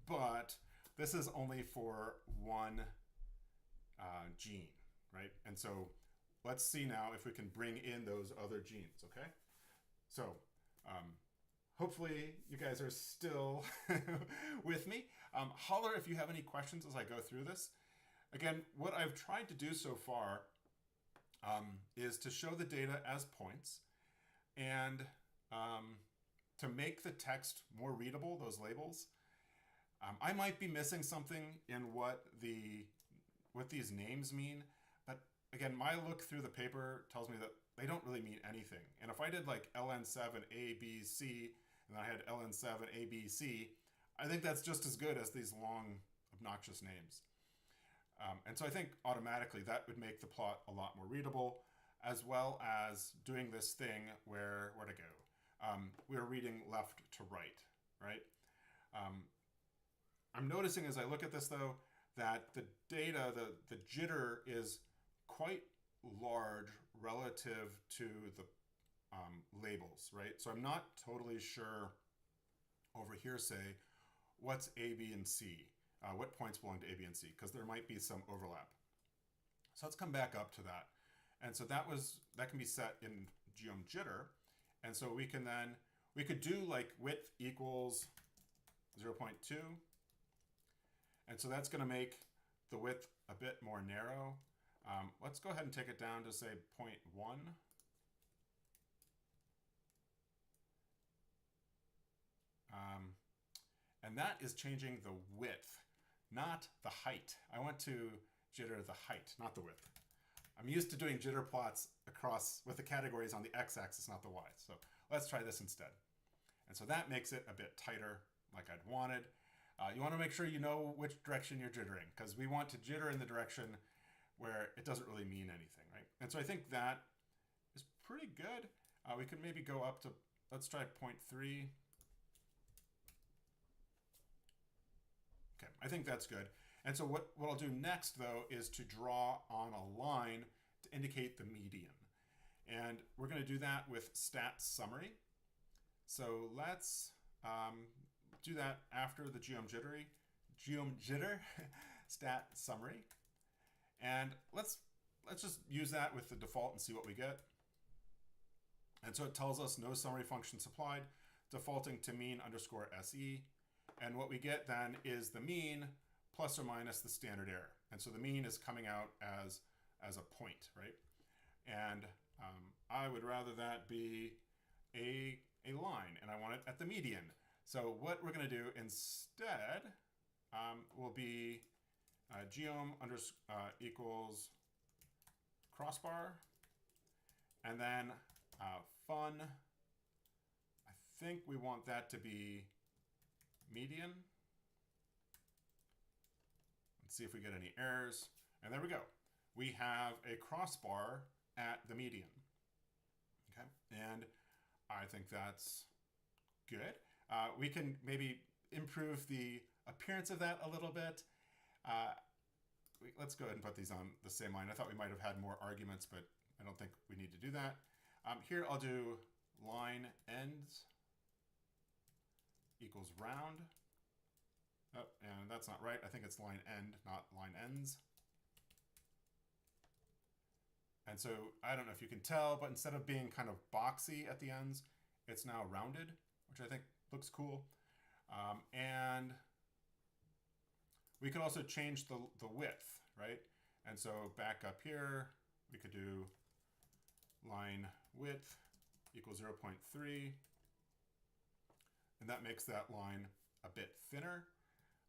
But this is only for one gene, right? And so let's see now if we can bring in those other genes, okay? So hopefully you guys are still with me. Holler if you have any questions as I go through this. Again, what I've tried to do so far is to show the data as points and to make the text more readable, those labels. I might be missing something in what these names mean, but again, my look through the paper tells me that they don't really mean anything. And if I did like ln7 a, b, c, and then I had ln7 a, b, c, I think that's just as good as these long, obnoxious names. And so I think automatically that would make the plot a lot more readable, as well as doing this thing where, where'd it go? We're reading left to right, right? I'm noticing as I look at this though, that the data, the jitter is quite large relative to the labels, right? So I'm not totally sure over here, say, what's A, B, and C? What points belong to A, B, and C? Because there might be some overlap. So let's come back up to that. And so that can be set in geom jitter. And so we could do like width equals 0.2. And so that's going to make the width a bit more narrow. Let's go ahead and take it down to say 0.1. And that is changing the width, not the height. I want to jitter the height, not the width. I'm used to doing jitter plots across with the categories on the x-axis, not the y. So let's try this instead. And so that makes it a bit tighter, like I'd wanted. You want to make sure you know which direction you're jittering, because we want to jitter in the direction where it doesn't really mean anything, right? And so I think that is pretty good. We could maybe go up to, let's try 0.3. Okay, I think that's good. And so what I'll do next, though, is to draw on a line to indicate the median. And we're going to do that with stat summary. So let's do that after the geom jitter stat summary. And let's just use that with the default and see what we get. And so it tells us no summary function supplied, defaulting to mean underscore SE. And what we get then is the mean plus or minus the standard error. And so the mean is coming out as a point, right? And I would rather that be a line, and I want it at the median. So what we're going to do instead will be geom equals crossbar, and then fun. I think we want that to be median. Let's see if we get any errors. And there we go. We have a crossbar at the median. Okay, and I think that's good. We can maybe improve the appearance of that a little bit. Let's go ahead and put these on the same line. I thought we might have had more arguments, but I don't think we need to do that. Here I'll do line ends equals round. Oh, and that's not right. I think it's line end, not line ends. And so I don't know if you can tell, but instead of being kind of boxy at the ends, it's now rounded, which I think looks cool. And we could also change the width, right? And so back up here, we could do line width equals 0.3. And that makes that line a bit thinner.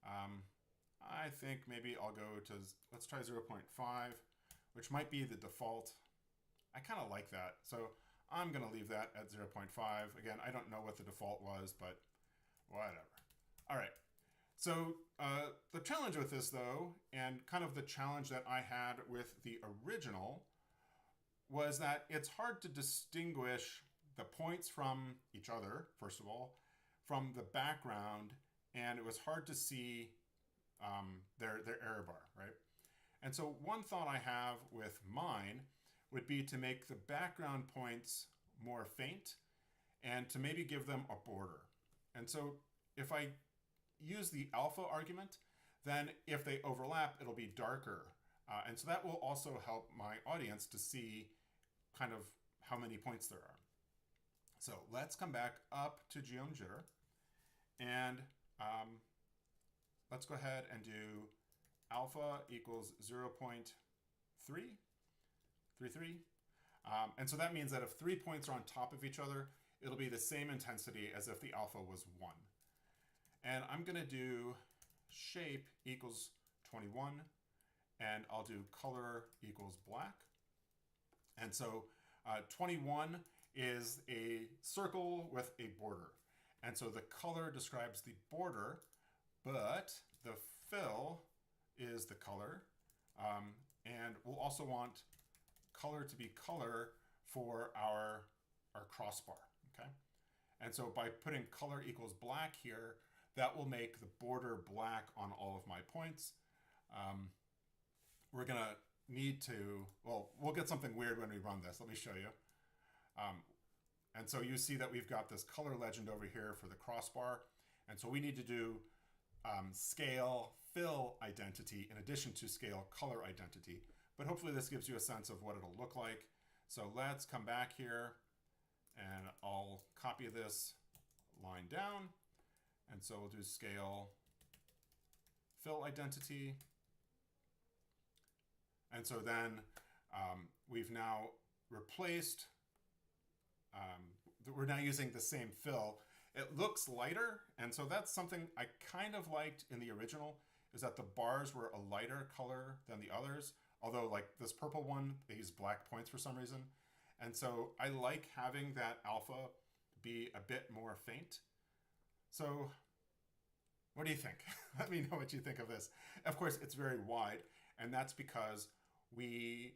I think maybe I'll go to, let's try 0.5, which might be the default. I kind of like that. So I'm going to leave that at 0.5. Again, I don't know what the default was, but whatever. All right. So the challenge with this, though, and kind of the challenge that I had with the original, was that it's hard to distinguish the points from each other, first of all, from the background, and it was hard to see their error bar, right? And so one thought I have with mine would be to make the background points more faint and to maybe give them a border. And so if I use the alpha argument, then if they overlap, it'll be darker. And so that will also help my audience to see kind of how many points there are. So let's come back up to geom jitter, and let's go ahead and do alpha equals 0.333. And so that means that if 3 points are on top of each other, it'll be the same intensity as if the alpha was 1. And I'm going to do shape equals 21, and I'll do color equals black. And so 21 is a circle with a border. And so the color describes the border, but the fill is the color. And we'll also want color to be color for our crossbar, okay? And so by putting color equals black here, that will make the border black on all of my points. We're gonna need to, well, we'll get something weird when we run this. Let me show you. And so you see that we've got this color legend over here for the crossbar. And so we need to do scale fill identity in addition to scale color identity. But hopefully this gives you a sense of what it'll look like. So let's come back here and I'll copy this line down. And so we'll do scale fill identity. And so then we've now replaced, we're now using the same fill. It looks lighter, and so that's something I kind of liked in the original, is that the bars were a lighter color than the others, although like this purple one, they use black points for some reason. And so I like having that alpha be a bit more faint. So what do you think? Let me know what you think of this. Of course, it's very wide, and that's because we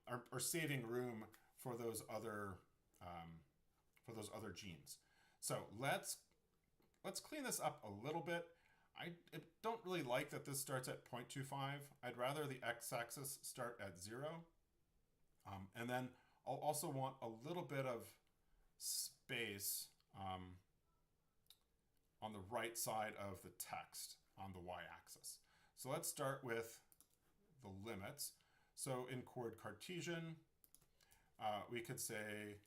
are saving room for those other genes. So let's clean this up a little bit. I don't really like that this starts at 0.25. I'd rather the x-axis start at 0. And then I'll also want a little bit of space on the right side of the text on the y-axis. So let's start with the limits. So in chord Cartesian, we could say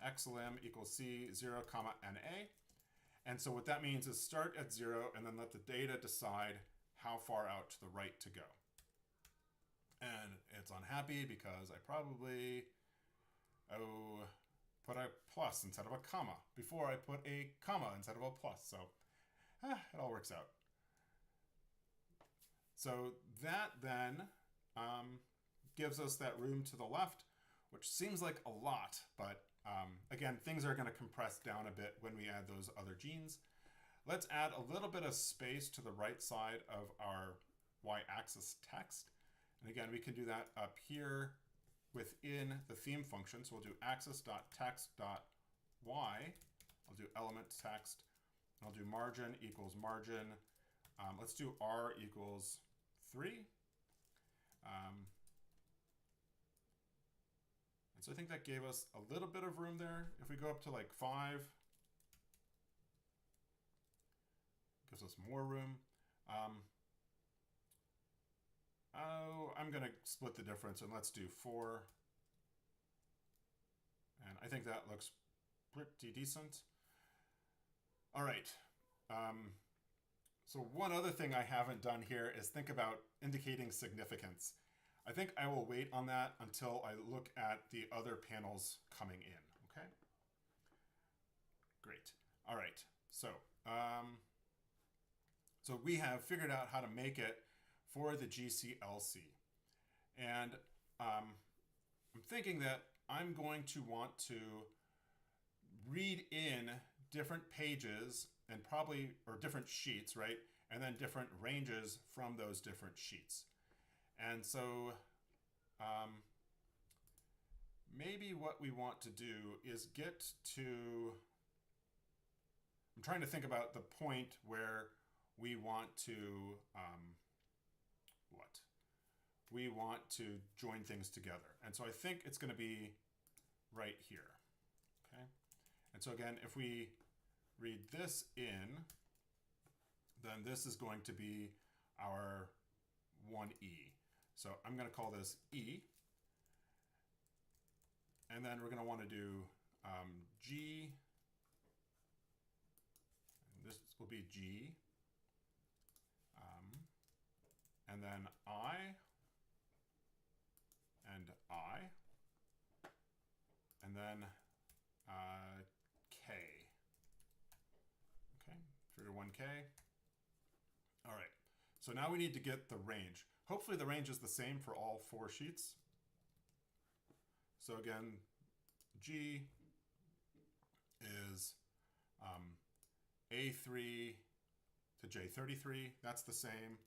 xlim equals c 0, comma na. And so what that means is start at 0 and then let the data decide how far out to the right to go. And it's unhappy because I probably put a plus instead of a comma before I put a comma instead of a plus. So it all works out. So that then gives us that room to the left, which seems like a lot, but again, things are going to compress down a bit when we add those other genes. Let's add a little bit of space to the right side of our y-axis text. And again, we can do that up here within the theme function. So we'll do axis.text.y. I'll do element text. I'll do margin equals margin. Let's do r equals 3. And so I think that gave us a little bit of room there. If we go up to like 5, gives us more room. I'm going to split the difference and let's do 4. And I think that looks pretty decent. All right. So one other thing I haven't done here is think about indicating significance. I think I will wait on that until I look at the other panels coming in, okay? Great. All right. So, so we have figured out how to make it for the GCLC. And I'm thinking that I'm going to want to read in different pages and probably, or different sheets, right? And then different ranges from those different sheets. And so maybe what we want to do is get to, I'm trying to think about the point where we want to, we want to join things together. And so I think it's going to be right here, okay? And so again, if we read this in, then this is going to be our 1E. So I'm going to call this E. And then we're going to want to do G. And this will be G. And then I. And I. And then K. Okay, trigger 1K. All right, so now we need to get the range. Hopefully the range is the same for all 4 sheets. So again, G is A3 to J33. That's the same.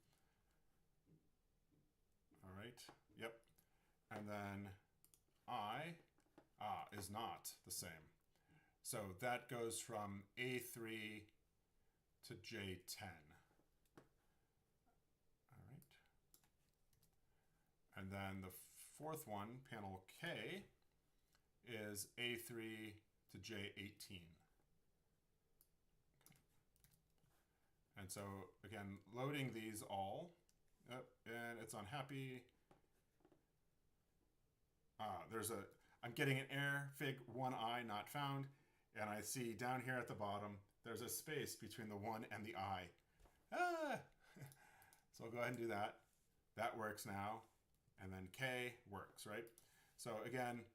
All right. Yep. And then I is not the same. So that goes from A3 to J10. All right. And then the fourth one, panel K, is A3 to J18. Okay. And so again, loading these all, and it's unhappy. I'm getting an error, fig 1i not found, and I see down here at the bottom, there's a space between the 1 and the I. So I'll go ahead and do that. That works now. And then K works, right? So again,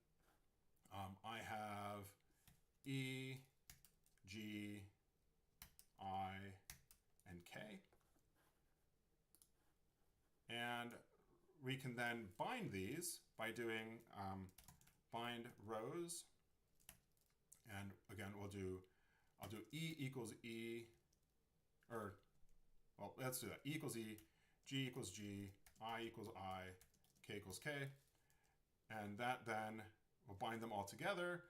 I have E, G, I, and K. And we can then bind these by doing bind rows. And again, I'll do E equals E, or, well, let's do that. E equals E, G equals G, I equals I, K equals K. And that then will bind them all together,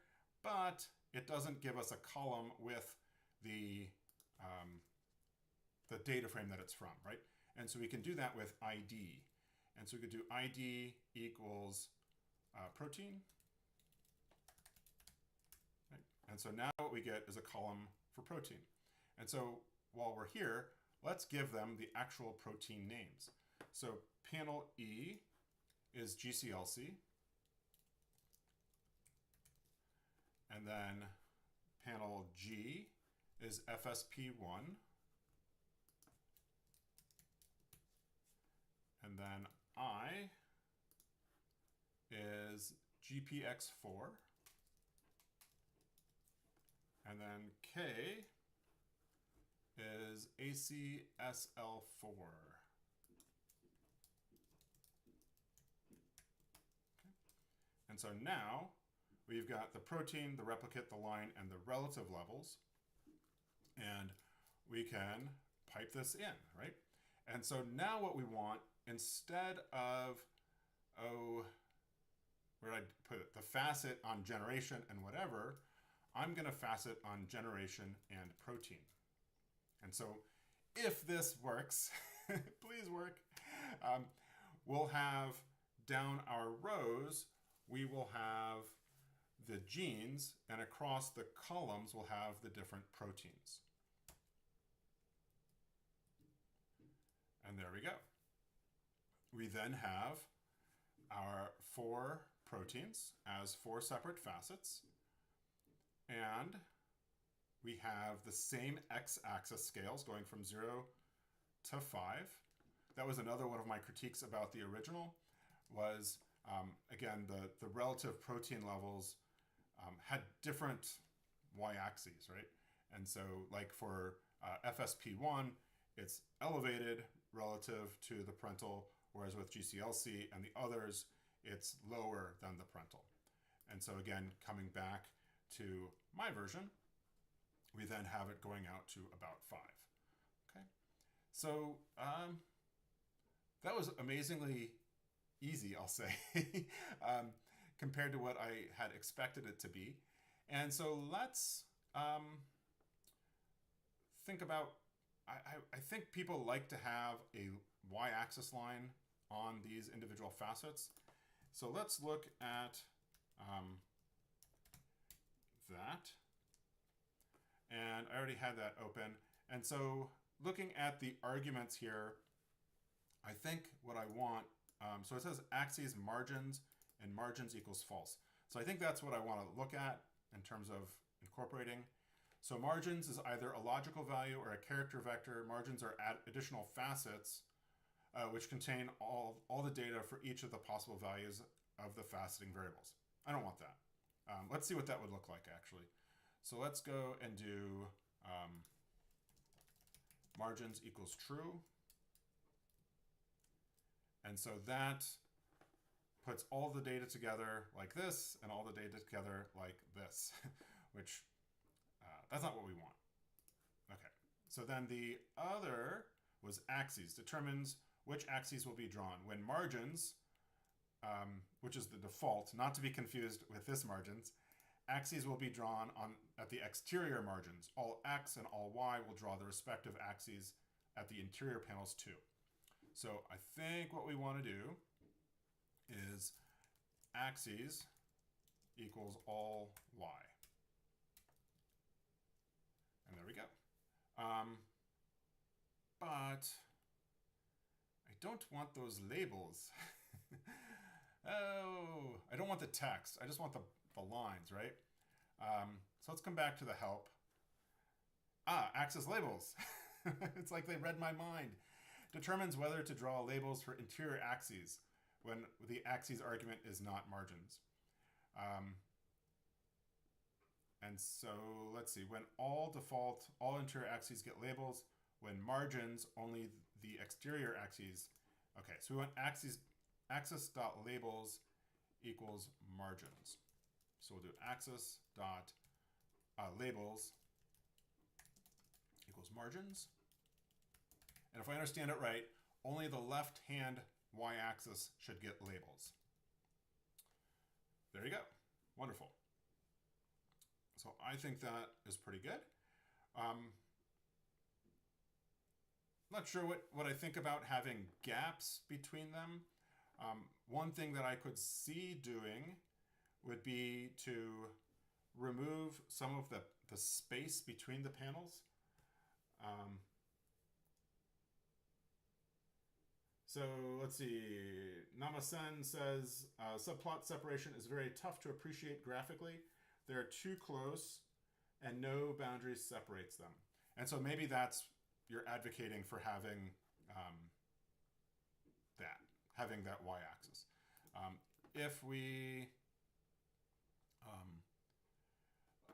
but it doesn't give us a column with the data frame that it's from, right? And so we can do that with ID. And so we could do ID equals protein. Right? And so now what we get is a column for protein. And so while we're here, let's give them the actual protein names. So panel E is GCLC. And then panel G is FSP1. And then I is GPX4. And then K is ACSL4. Okay. And so now we've got the protein, the replicate, the line, and the relative levels. And we can pipe this in, right? And so now what we want, instead of, where did I put it? The facet on generation and whatever, I'm going to facet on generation and protein. And so if this works, please work, we'll have down our rows, we will have the genes, and across the columns, we'll have the different proteins. And there we go. We then have our 4 proteins as 4 separate facets. And we have the same x-axis scales going from 0 to 5. That was another one of my critiques about the original, was, again, the relative protein levels had different y-axes, right? And so like for FSP1, it's elevated relative to the parental, whereas with GCLC and the others, it's lower than the parental. And so again, coming back to my version, we then have it going out to about 5. Okay, so that was amazingly easy, I'll say, compared to what I had expected it to be. And so let's think about, I think people like to have a y-axis line on these individual facets. So let's look at that. And I already had that open. And so looking at the arguments here, I think what I want, so it says axes margins and margins equals false. So I think that's what I want to look at in terms of incorporating. So margins is either a logical value or a character vector. Margins are additional facets which contain all the data for each of the possible values of the faceting variables. I don't want that. Let's see what that would look like actually. So let's go and do margins equals true. And so that puts all the data together like this and all the data together like this, which that's not what we want. Okay, so then the other was axes, determines which axes will be drawn when margins, which is the default, not to be confused with this margins, axes will be drawn at the exterior margins. All X and all Y will draw the respective axes at the interior panels too. So I think what we want to do is axes equals all Y. And there we go. But I don't want those labels. Oh, I don't want the text. I just want the lines, right? So let's come back to the help. Axis labels. It's like they read my mind. Determines whether to draw labels for interior axes when the axes argument is not margins. And so let's see, when all interior axes get labels, when margins, only the exterior axes. Okay, so we want axis.labels equals margins. So we'll do axis.labels equals margins. And if I understand it right, only the left-hand y-axis should get labels. There you go. Wonderful. So I think that is pretty good. Not sure what I think about having gaps between them. One thing that I could see doing would be to remove some of the space between the panels. So let's see, Namasen says, subplot separation is very tough to appreciate graphically. They're too close and no boundaries separates them. And so maybe you're advocating for having that y-axis. If we,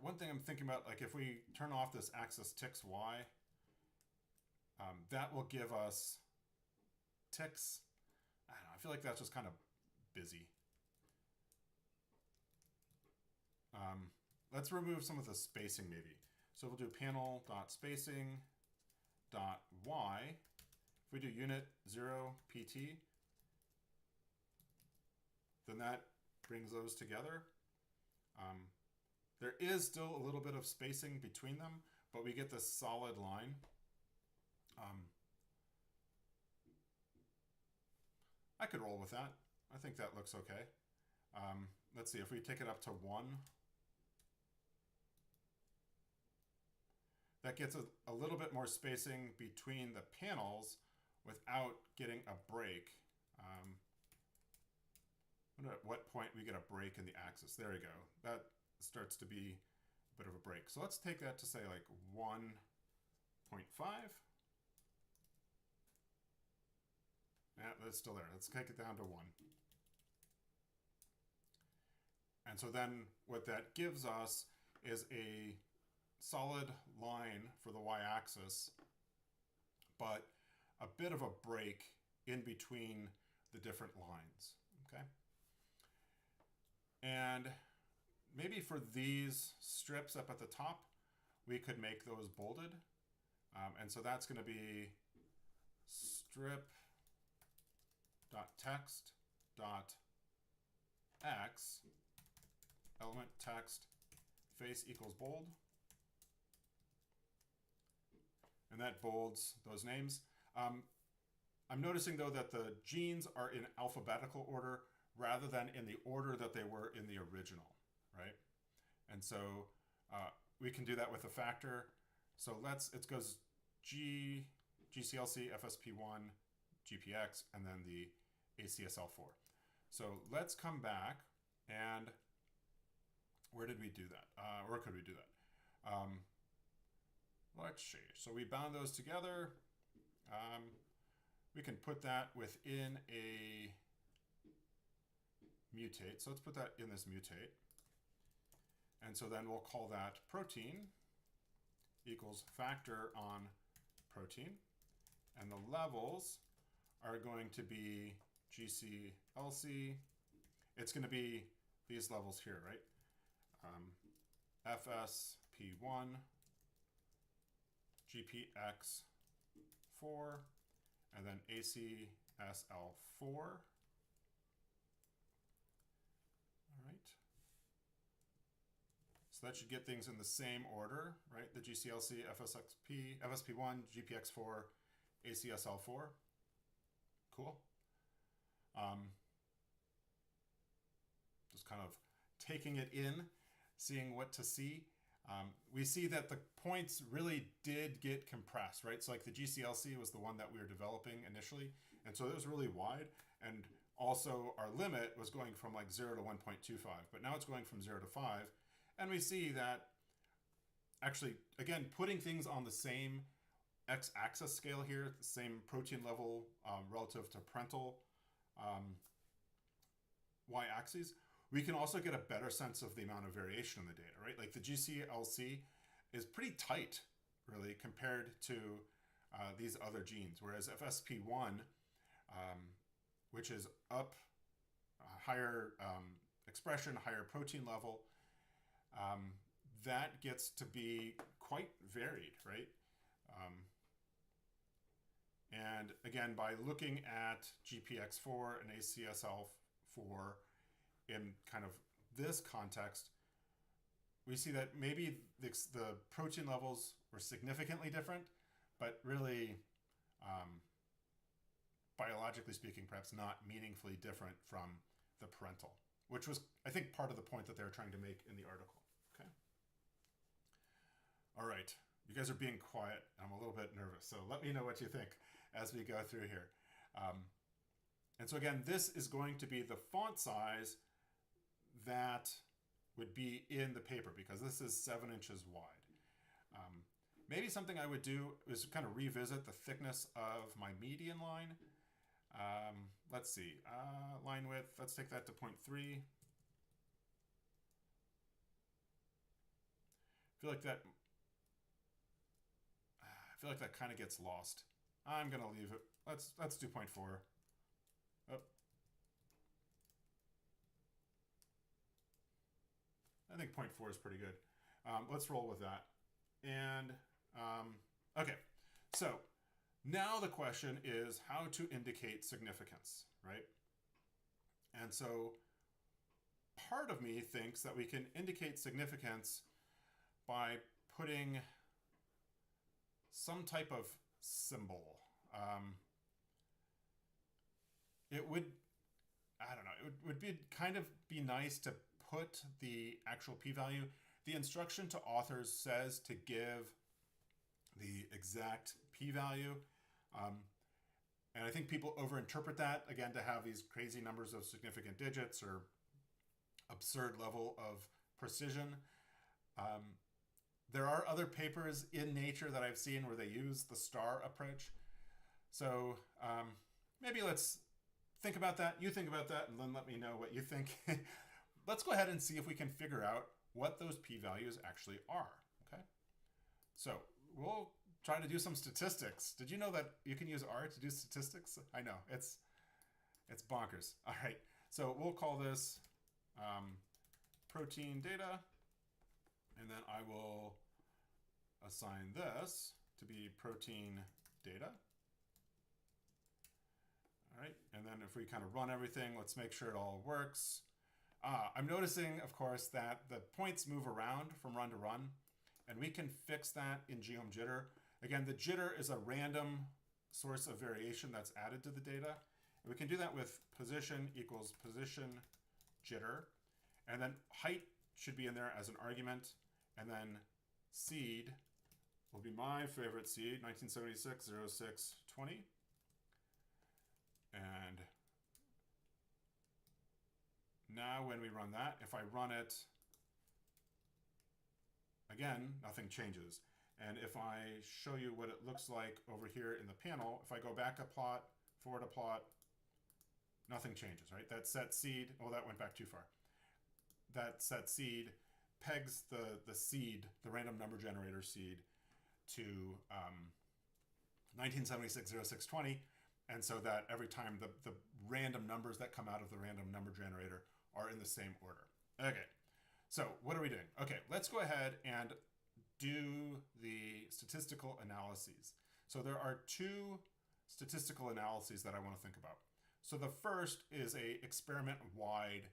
one thing I'm thinking about, like if we turn off this axis ticks y, that will give us ticks. I don't know, I feel like that's just kind of busy. Let's remove some of the spacing maybe. So we'll do panel.spacing.y. If we do unit 0 pt, then that brings those together. There is still a little bit of spacing between them, but we get this solid line. I could roll with that. I think that looks okay. Let's see, if we take it up to 1, that gets a little bit more spacing between the panels without getting a break. I wonder at what point we get a break in the axis. There we go. That starts to be a bit of a break. So let's take that to say like 1.5. Yeah, that's still there. Let's take it down to 1. And so then what that gives us is a solid line for the y-axis, but a bit of a break in between the different lines, okay? And maybe for these strips up at the top, we could make those bolded. And so that's going to be strip.text.x element text face equals bold. And that bolds those names. I'm noticing though that the genes are in alphabetical order rather than in the order that they were in the original, right? And so we can do that with a factor. So it goes GCLC, FSP1, GPX, and then the ACSL4. So let's come back and where did we do that? Or could we do that? Let's see. So we bound those together. We can put that within a mutate. So let's put that in this mutate. And so then we'll call that protein equals factor on protein. And the levels are going to be GCLC it's going to be these levels here, right? FSP1, GPX4, and then ACSL4. All right. So that should get things in the same order, right? The GCLC, FSXP, FSP1, GPX4, ACSL4. Cool. Just kind of taking it in, seeing what to see. We see that the points really did get compressed, right? So like the GCLC was the one that we were developing initially. And so it was really wide. And also our limit was going from like 0 to 1.25, but now it's going from 0 to 5. And we see that actually, again, putting things on the same x-axis scale here, the same protein level relative to parental y-axis, we can also get a better sense of the amount of variation in the data, right? Like the GCLC is pretty tight, really, compared to these other genes, whereas FSP1, which is up higher expression, higher protein level, that gets to be quite varied, right? And again, by looking at GPX4 and ACSL4 in kind of this context, we see that maybe the protein levels were significantly different, but really, biologically speaking, perhaps not meaningfully different from the parental, which was, I think, part of the point that they were trying to make in the article. Okay. All right. You guys are being quiet. I'm a little bit nervous, so let me know what you think as we go through here. And so again, this is going to be the font size that would be in the paper because this is 7 inches wide. Maybe something I would do is kind of revisit the thickness of my median line. Let's see, line width, let's take that to 0.3. I feel like that kind of gets lost. I'm gonna leave it. Let's do 0.4. Oh. I think 0.4 is pretty good. Let's roll with that. And okay, so now the question is how to indicate significance, right? And so part of me thinks that we can indicate significance by putting some type of symbol. It would, I don't know, it would be kind of be nice to put the actual p-value. The instruction to authors says to give the exact p-value. And I think people overinterpret that, again, to have these crazy numbers of significant digits or absurd level of precision. There are other papers in Nature that I've seen where they use the star approach. So maybe let's think about that. You think about that, and then let me know what you think. Let's go ahead and see if we can figure out what those p-values actually are, okay? So we'll try to do some statistics. Did you know that you can use R to do statistics? I know, it's bonkers. All right, so we'll call this protein data, and then I will assign this to be protein data. All right, and then if we kind of run everything, let's make sure it all works. I'm noticing, of course, that the points move around from run to run, and we can fix that in geom jitter. Again, the jitter is a random source of variation that's added to the data. And we can do that with position equals position jitter, and then height should be in there as an argument, and then seed will be my favorite seed, 1976 0620. And now when we run that, if I run it again, nothing changes. And if I show you what it looks like over here in the panel, if I go back a plot, forward a plot, nothing changes, right? That set seed, oh, that went back too far. That set seed pegs the seed, the random number generator seed, to 1976 0620. And so that every time the random numbers that come out of the random number generator are in the same order. Okay, so what are we doing? Okay, let's go ahead and do the statistical analyses. So there are two statistical analyses that I want to think about. So the first is a experiment-wide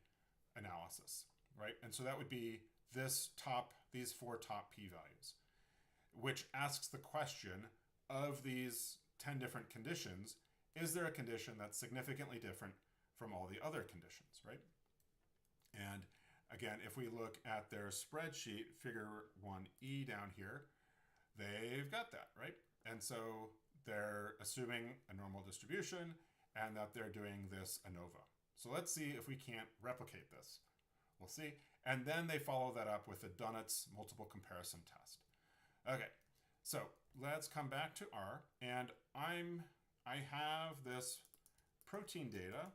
analysis, right? And so that would be these four top p-values, which asks the question of these 10 different conditions, is there a condition that's significantly different from all the other conditions, right? And again, if we look at their spreadsheet, figure 1E down here, they've got that, right? And so they're assuming a normal distribution and that they're doing this ANOVA. So let's see if we can't replicate this. We'll see. And then they follow that up with the Dunnett's multiple comparison test. Okay, so let's come back to R, and I have this protein data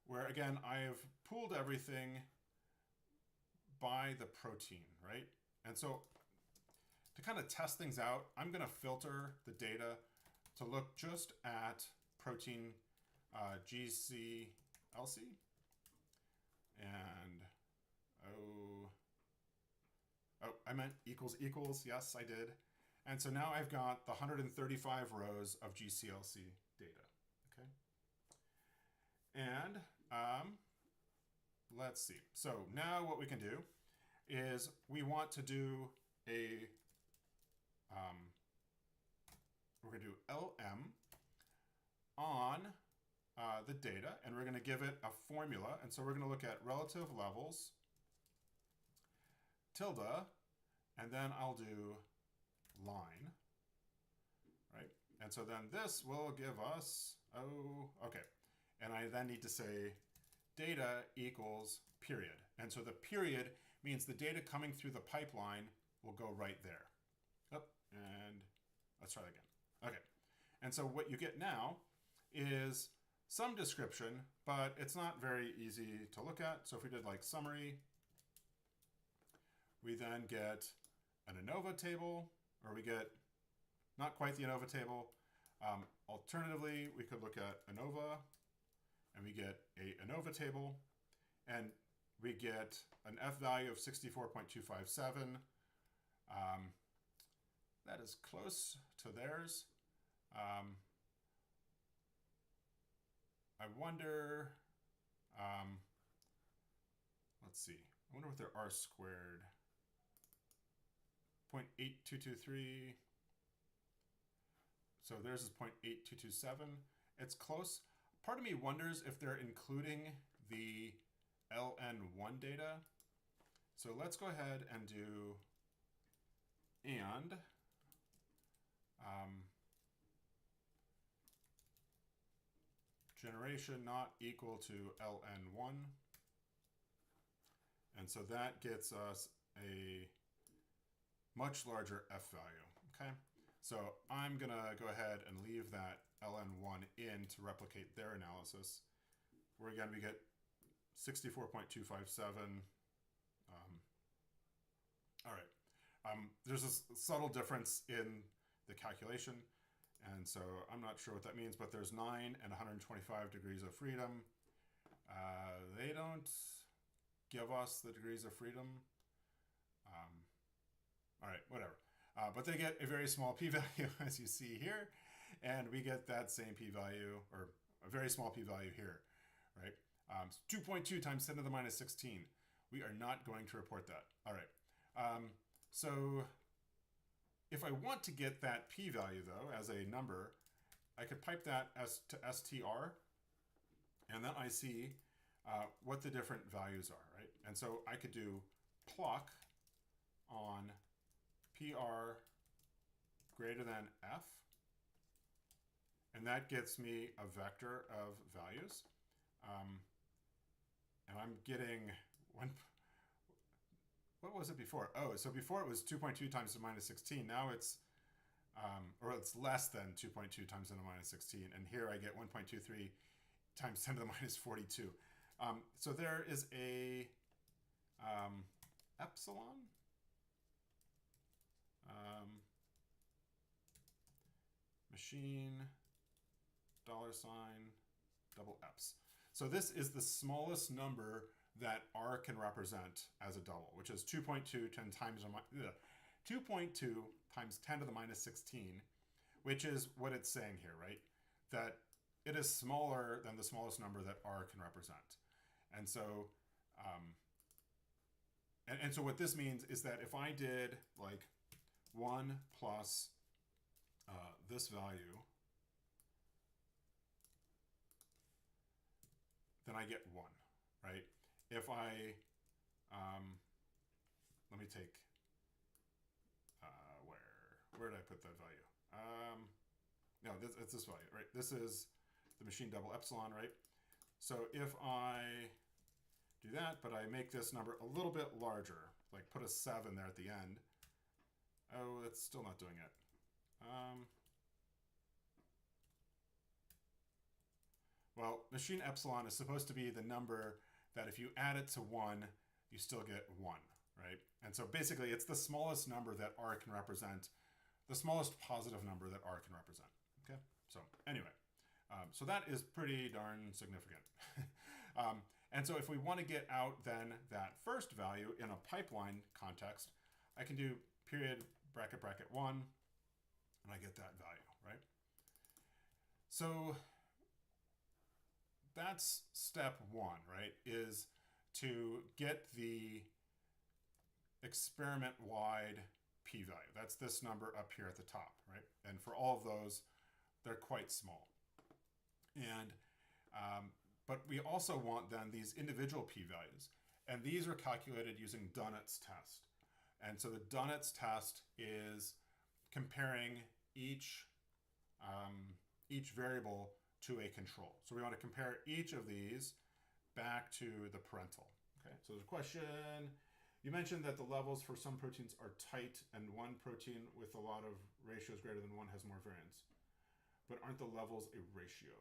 where, again, I have pooled everything by the protein, right? And so to kind of test things out, I'm going to filter the data to look just at protein GCLC. And, I meant equals equals. Yes, I did. And so now I've got the 135 rows of GCLC data. Okay. And let's see. So now what we can do is we want to do a, we're going to do LM on the data, and we're going to give it a formula. And so we're going to look at relative levels, tilde, and then I'll do line, right? And so then this will give us, okay. And I then need to say data equals period. And so the period means the data coming through the pipeline will go right there. And let's try that again. Okay. And so what you get now is some description, but it's not very easy to look at. So if we did like summary, we then get an ANOVA table, or we get not quite the ANOVA table. Alternatively, we could look at ANOVA, and we get a ANOVA table, and we get an F value of 64.257. That is close to theirs. I wonder, let's see. I wonder what their R squared, 0.8223. So theirs is 0.8227. It's close. Part of me wonders if they're including the LN1 data. So let's go ahead and do generation not equal to LN1. And so that gets us a much larger F value, okay? So I'm gonna go ahead and leave that LN1 in to replicate their analysis, where again we get 64.257. All right, there's a subtle difference in the calculation, and so I'm not sure what that means, but there's 9 and 125 degrees of freedom. They don't give us the degrees of freedom. All right, whatever. But they get a very small p-value, as you see here, and we get that same p-value, or a very small p-value here, right? 2.2 times 10 to the minus 16. We are not going to report that. All right. So if I want to get that p-value, though, as a number, I could pipe that as to str, and then I see what the different values are, right? And so I could do pluck on PR greater than F, and that gets me a vector of values. And I'm getting one, what was it before? Oh, so before it was 2.2 times 10 to the minus 16. Now it's, or it's less than 2.2 times 10 to the minus 16. And here I get 1.23 times 10 to the minus 42. So there is a epsilon. Machine, $, double eps. So this is the smallest number that R can represent as a double, which is 2.2 2.2 times 10 to the minus 16, which is what it's saying here, right? That it is smaller than the smallest number that R can represent. And so, and so what this means is that if I did like 1 plus this value, then I get 1, right? If I, let me take, where did I put that value? No, it's this value, right? This is the machine double epsilon, right? So if I do that, but I make this number a little bit larger, like put a 7 there at the end. Oh, that's still not doing it. Well, machine epsilon is supposed to be the number that if you add it to 1, you still get 1, right? And so basically it's the smallest number that R can represent, the smallest positive number that R can represent, okay? So anyway, so that is pretty darn significant. And so if we want to get out then that first value in a pipeline context, I can do period bracket bracket 1, and I get that value, right? So that's step 1, right? Is to get the experiment-wide p-value. That's this number up here at the top, right? And for all of those, they're quite small. And but we also want then these individual p-values, and these are calculated using Dunnett's test. And so the Dunnett's test is comparing each variable to a control. So we want to compare each of these back to the parental. Okay, so there's a question. You mentioned that the levels for some proteins are tight and one protein with a lot of ratios greater than 1 has more variance. But aren't the levels a ratio?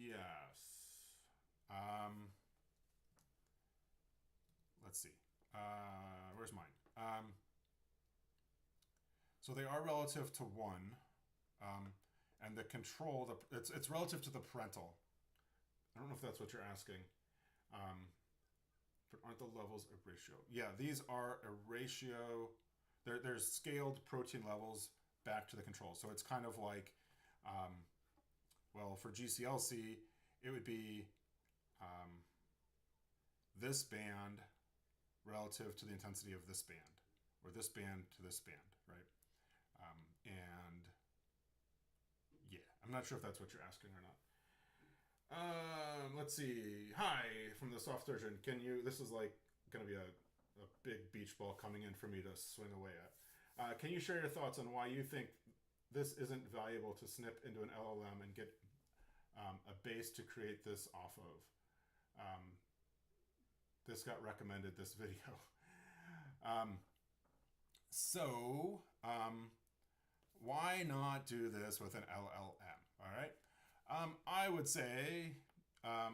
Yes. Let's see. Where's mine? So they are relative to 1. And the control, it's relative to the parental. I don't know if that's what you're asking. But aren't the levels a ratio? Yeah, these are a ratio. There's scaled protein levels back to the control. So it's kind of like, well, for GCLC, it would be this band relative to the intensity of this band, or this band to this band, right? And yeah, I'm not sure if that's what you're asking or not. Let's see. Hi, from the soft version. Can you, this is like going to be a big beach ball coming in for me to swing away at. Can you share your thoughts on why you think this isn't valuable to snip into an LLM and get a base to create this off of? This got recommended, this video. Why not do this with an LLM? All right. I would say, I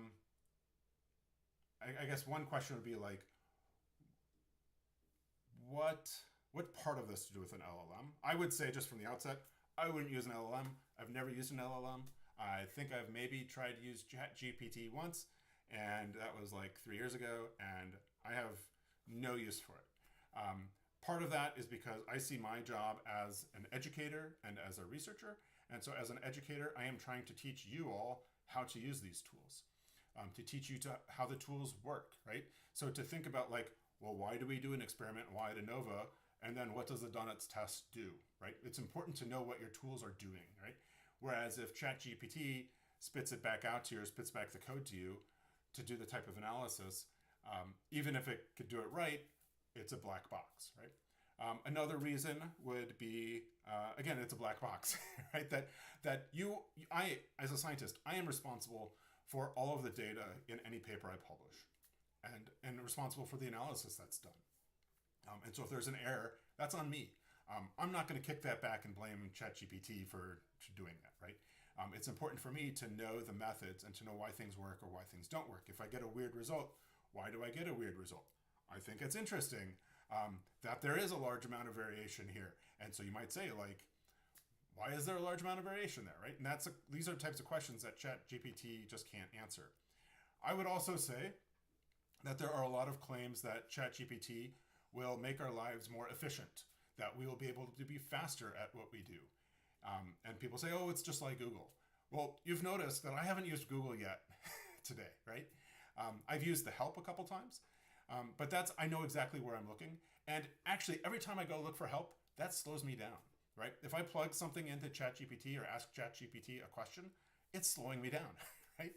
guess one question would be like, what part of this to do with an LLM? I would say just from the outset, I wouldn't use an LLM. I've never used an LLM. I think I've maybe tried to use ChatGPT once, and that was like 3 years ago, and I have no use for it. Part of that is because I see my job as an educator and as a researcher. And so as an educator, I am trying to teach you all how to use these tools, to teach you how the tools work, right? So to think about like, well, why do we do an experiment? Why at ANOVA? And then what does the Dunnett's test do, right? It's important to know what your tools are doing, right? Whereas if ChatGPT spits it back out to you or spits back the code to you to do the type of analysis, even if it could do it right, it's a black box, right? Another reason would be, again, it's a black box, right? I, as a scientist, I am responsible for all of the data in any paper I publish, and responsible for the analysis that's done. And so if there's an error, that's on me. I'm not going to kick that back and blame ChatGPT for doing that, right? It's important for me to know the methods and to know why things work or why things don't work. If I get a weird result, why do I get a weird result? I think it's interesting that there is a large amount of variation here. And so you might say like, why is there a large amount of variation there, right? And these are types of questions that ChatGPT just can't answer. I would also say that there are a lot of claims that ChatGPT will make our lives more efficient, that we will be able to be faster at what we do. And people say, oh, it's just like Google. Well, you've noticed that I haven't used Google yet today, right? I've used the help a couple times, but I know exactly where I'm looking. And actually, every time I go look for help, that slows me down, right? If I plug something into ChatGPT or ask ChatGPT a question, it's slowing me down, right?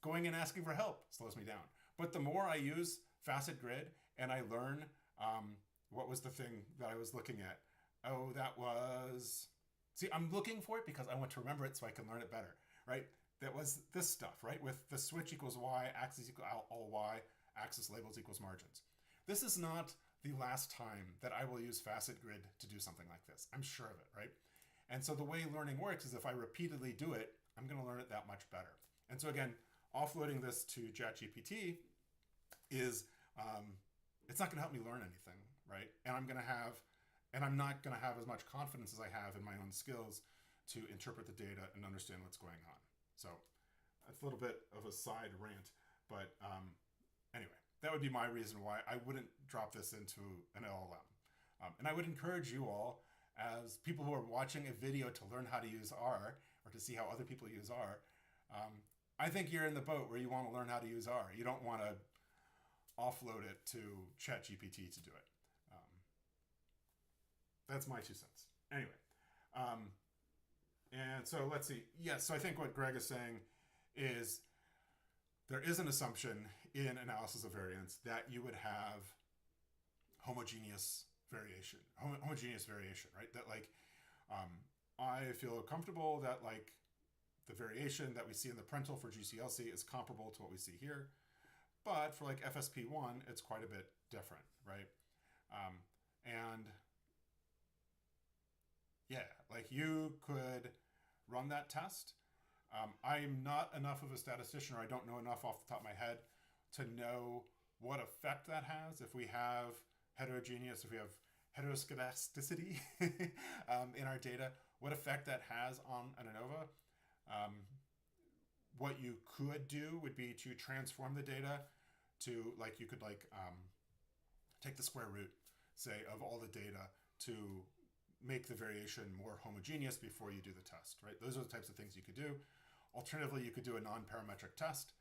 Going and asking for help slows me down. But the more I use Facet Grid and I learn, what was the thing that I was looking at? Oh, that was, see, I'm looking for it because I want to remember it so I can learn it better, right? That was this stuff, right? With the switch equals Y, axis equals all Y, axis labels equals margins. This is not the last time that I will use Facet Grid to do something like this. I'm sure of it, right? And so the way learning works is if I repeatedly do it, I'm going to learn it that much better. And so again, offloading this to ChatGPT is, it's not going to help me learn anything, right? And I'm not going to have as much confidence as I have in my own skills to interpret the data and understand what's going on. So that's a little bit of a side rant, but anyway, that would be my reason why I wouldn't drop this into an LLM. And I would encourage you all, as people who are watching a video to learn how to use R or to see how other people use R, I think you're in the boat where you want to learn how to use R. You don't want to offload it to ChatGPT to do it. That's my 2 cents. Anyway, and so let's see. Yes, so I think what Greg is saying is there is an assumption in analysis of variance that you would have homogeneous variation, right? That like, I feel comfortable that like the variation that we see in the parental for GCLC is comparable to what we see here. But for like FSP1, it's quite a bit different, right? And yeah, like you could run that test. I'm not enough of a statistician, or I don't know enough off the top of my head to know what effect that has if we have heterogeneous, if we have heteroscedasticity in our data, what effect that has on an ANOVA. What you could do would be to transform the data to, like, you could like take the square root, say, of all the data to make the variation more homogeneous before you do the test, right? Those are the types of things you could do. Alternatively, you could do a non-parametric test,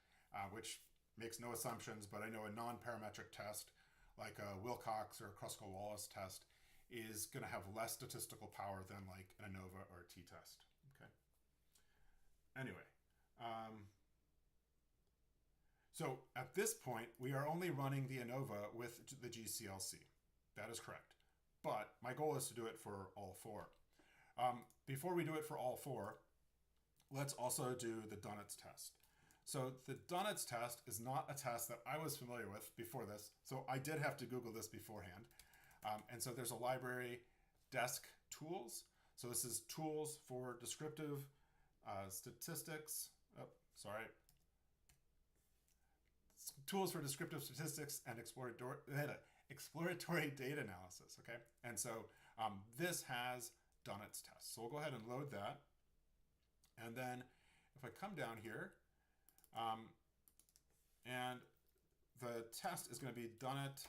which makes no assumptions, but I know a non-parametric test, like a Wilcox or a Kruskal-Wallis test, is going to have less statistical power than like an ANOVA or a t-test, okay? Anyway, so at this point, we are only running the ANOVA with the GCLC. That is correct. But my goal is to do it for all 4. Before we do it for all 4, let's also do the Dunnett's test. So the Dunnett's test is not a test that I was familiar with before this, so I did have to Google this beforehand. And so there's a library, desk tools. So this is tools for descriptive statistics. Tools for descriptive statistics and exploratory data analysis, okay? And so this has Dunnett's test. So we'll go ahead and load that. And then if I come down here, and the test is going to be Dunnett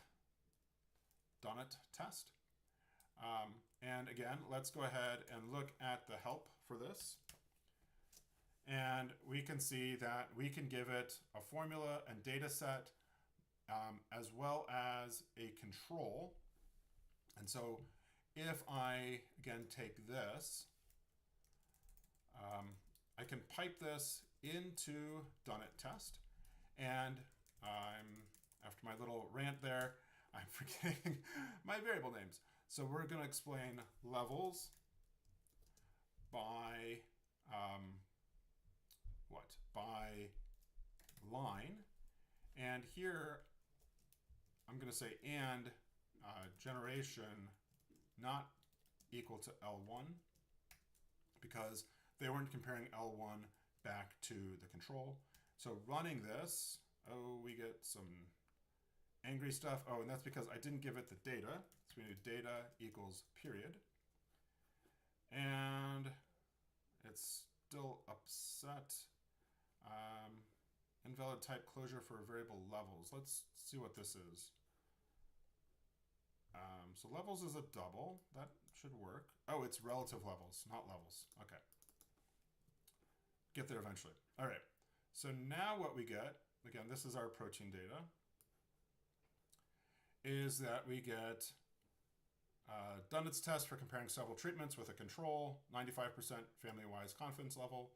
test. And again, let's go ahead and look at the help for this. And we can see that we can give it a formula and data set, as well as a control. And so if I, again, take this, I can pipe this into Dunnett test. And after my little rant there, I'm forgetting my variable names. So we're going to explain levels by by line. And here I'm going to say and generation not equal to L1, because they weren't comparing L1 back to the control. So running this, oh, we get some angry stuff. Oh, and that's because I didn't give it the data. So we do data equals period. And it's still upset. Invalid type closure for variable levels. Let's see what this is. So levels is a double. That should work. Oh, it's relative levels, not levels. Okay. Get there eventually. All right. So now what we get, again, this is our protein data, is that we get Dunnett's test for comparing several treatments with a control, 95% family-wise confidence level.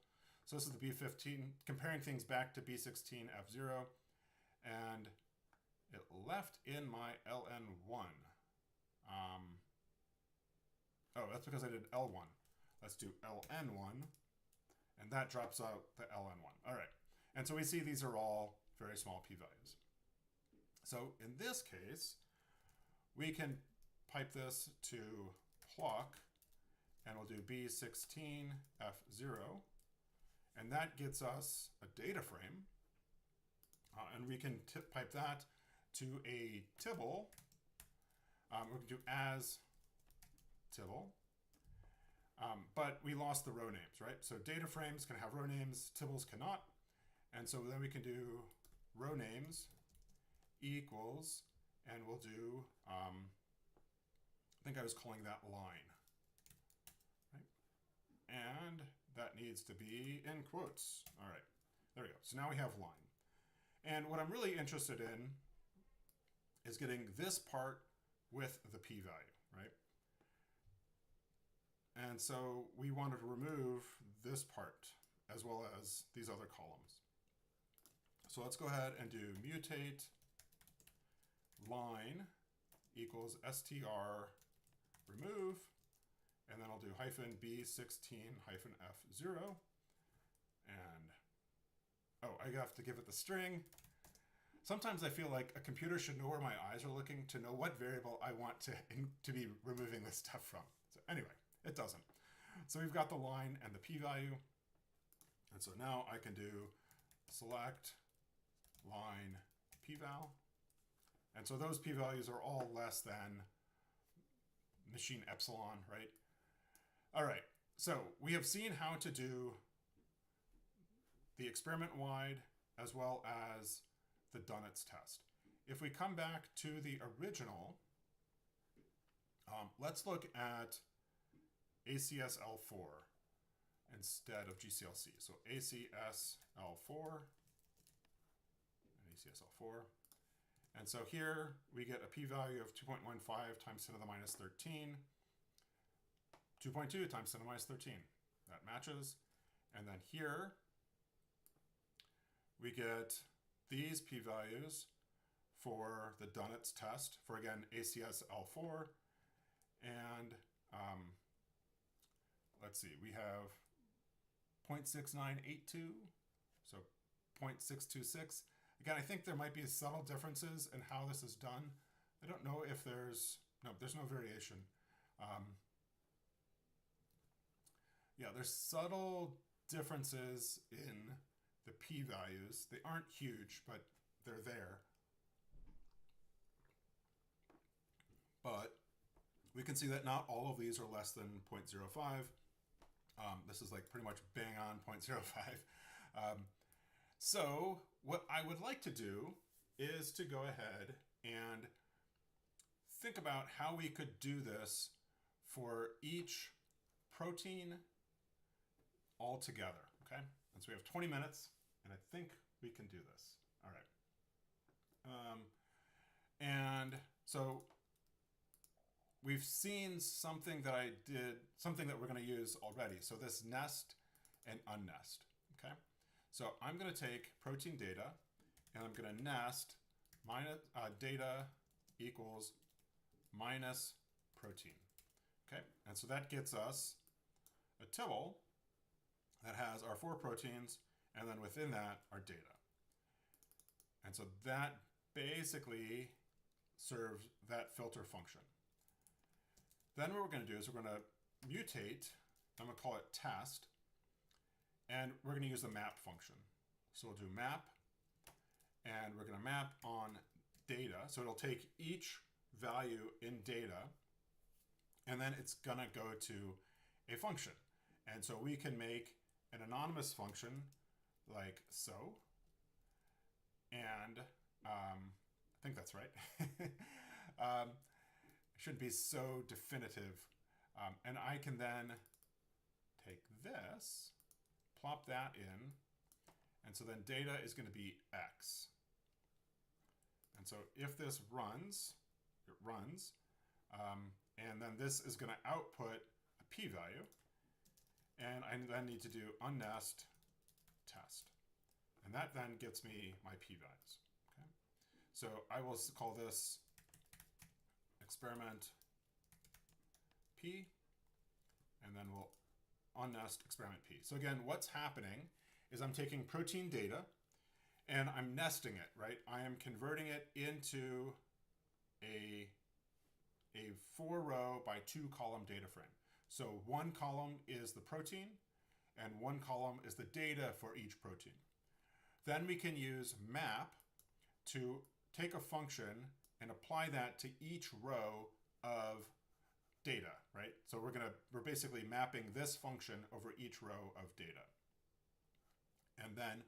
So this is the B15, comparing things back to B16 F0. And it left in my LN1. Oh, that's because I did L1. Let's do LN1. And that drops out the LN1. All right. And so we see these are all very small p-values. So in this case, we can pipe this to pluck, and we'll do B16 F0. And that gets us a data frame. And we can pipe that to a tibble. We can do as tibble. But we lost the row names, right? So data frames can have row names, tibbles cannot. And so then we can do row names equals, and we'll do, I think I was calling that line, right? And that needs to be in quotes. All right, there we go. So now we have line. And what I'm really interested in is getting this part with the p-value, right? And so we wanted to remove this part as well as these other columns. So let's go ahead and do mutate line equals str remove, and then I'll do hyphen B16 hyphen F0. And, oh, I have to give it the string. Sometimes I feel like a computer should know where my eyes are looking to know what variable I want to be removing this stuff from. So anyway, it doesn't. So we've got the line and the p-value. And so now I can do select line p-val. And so those p-values are all less than machine epsilon, right? All right, so we have seen how to do the experiment-wide as well as the Dunnett's test. If we come back to the original, let's look at ACSL4 instead of GCLC. So ACSL4 and ACSL4. And so here we get a p-value of 2.15 times 10 to the minus 13. 2.2 times 10 to the minus 13. That matches. And then here we get these p-values for the Dunnett's test for, again, ACSL4. And let's see, we have 0.6982, so 0.626. Again, I think there might be subtle differences in how this is done. I don't know if there's no variation. Yeah, there's subtle differences in the p-values. They aren't huge, but they're there. But we can see that not all of these are less than 0.05. This is like pretty much bang on 0.05. So what I would like to do is to go ahead and think about how we could do this for each protein all together, okay? And so we have 20 minutes, and I think we can do this. All right. And so we've seen something that I did, something that we're going to use already. So this nest and unnest, okay? So I'm going to take protein data, and I'm going to nest minus data equals minus protein, okay? And so that gets us a tibble that has our 4 proteins, and then within that, our data. And so that basically serves that filter function. Then what we're going to do is we're going to mutate, I'm going to call it test, and we're going to use the map function. So we'll do map, and we're going to map on data. So it'll take each value in data, and then it's going to go to a function. And so we can make an anonymous function like so. And I think that's right. Shouldn't be so definitive. And I can then take this, plop that in, and so then data is going to be X. And so if this runs, it runs, and then this is going to output a p-value, and I then need to do unnest test. And that then gets me my p-values. Okay? So I will call this experiment p, and then we'll unnest experiment p. So again, what's happening is I'm taking protein data and I'm nesting it, right? I am converting it into a 4-row by 2-column data frame. So one column is the protein and one column is the data for each protein. Then we can use map to take a function and apply that to each row of data, right? So we're basically mapping this function over each row of data. And then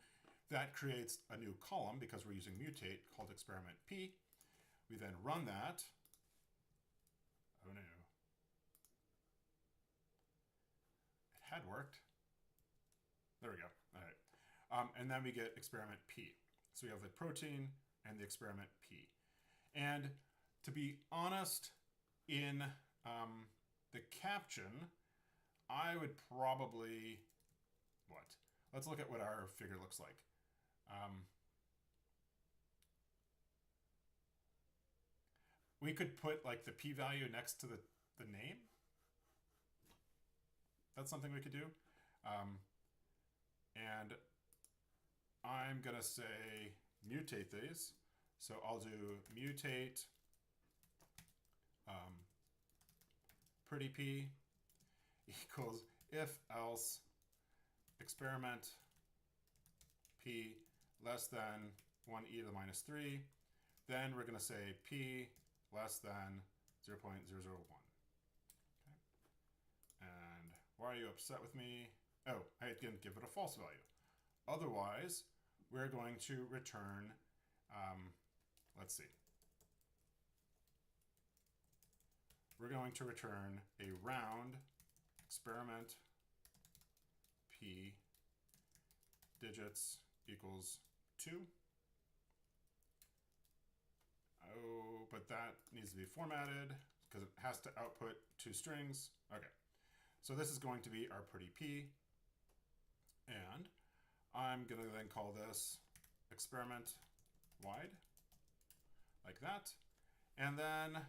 that creates a new column because we're using mutate called experiment P. We then run that. Oh no. It had worked. There we go. All right. And then we get experiment P. So we have the protein and the experiment P. And to be honest, in the caption, I would probably, let's look at what our figure looks like. We could put like the p-value next to the name. That's something we could do. And I'm going to say mutate these. So I'll do mutate pretty p equals if else experiment p less than 1e to the minus 3. Then we're going to say p less than 0.001. Okay. And why are you upset with me? Oh, I didn't give it a false value. Otherwise, we're going to return, let's see. We're going to return a round experiment p digits equals 2. Oh, but that needs to be formatted because it has to output 2 strings. Okay, so this is going to be our pretty p. And I'm going to then call this experiment wide, like that. And then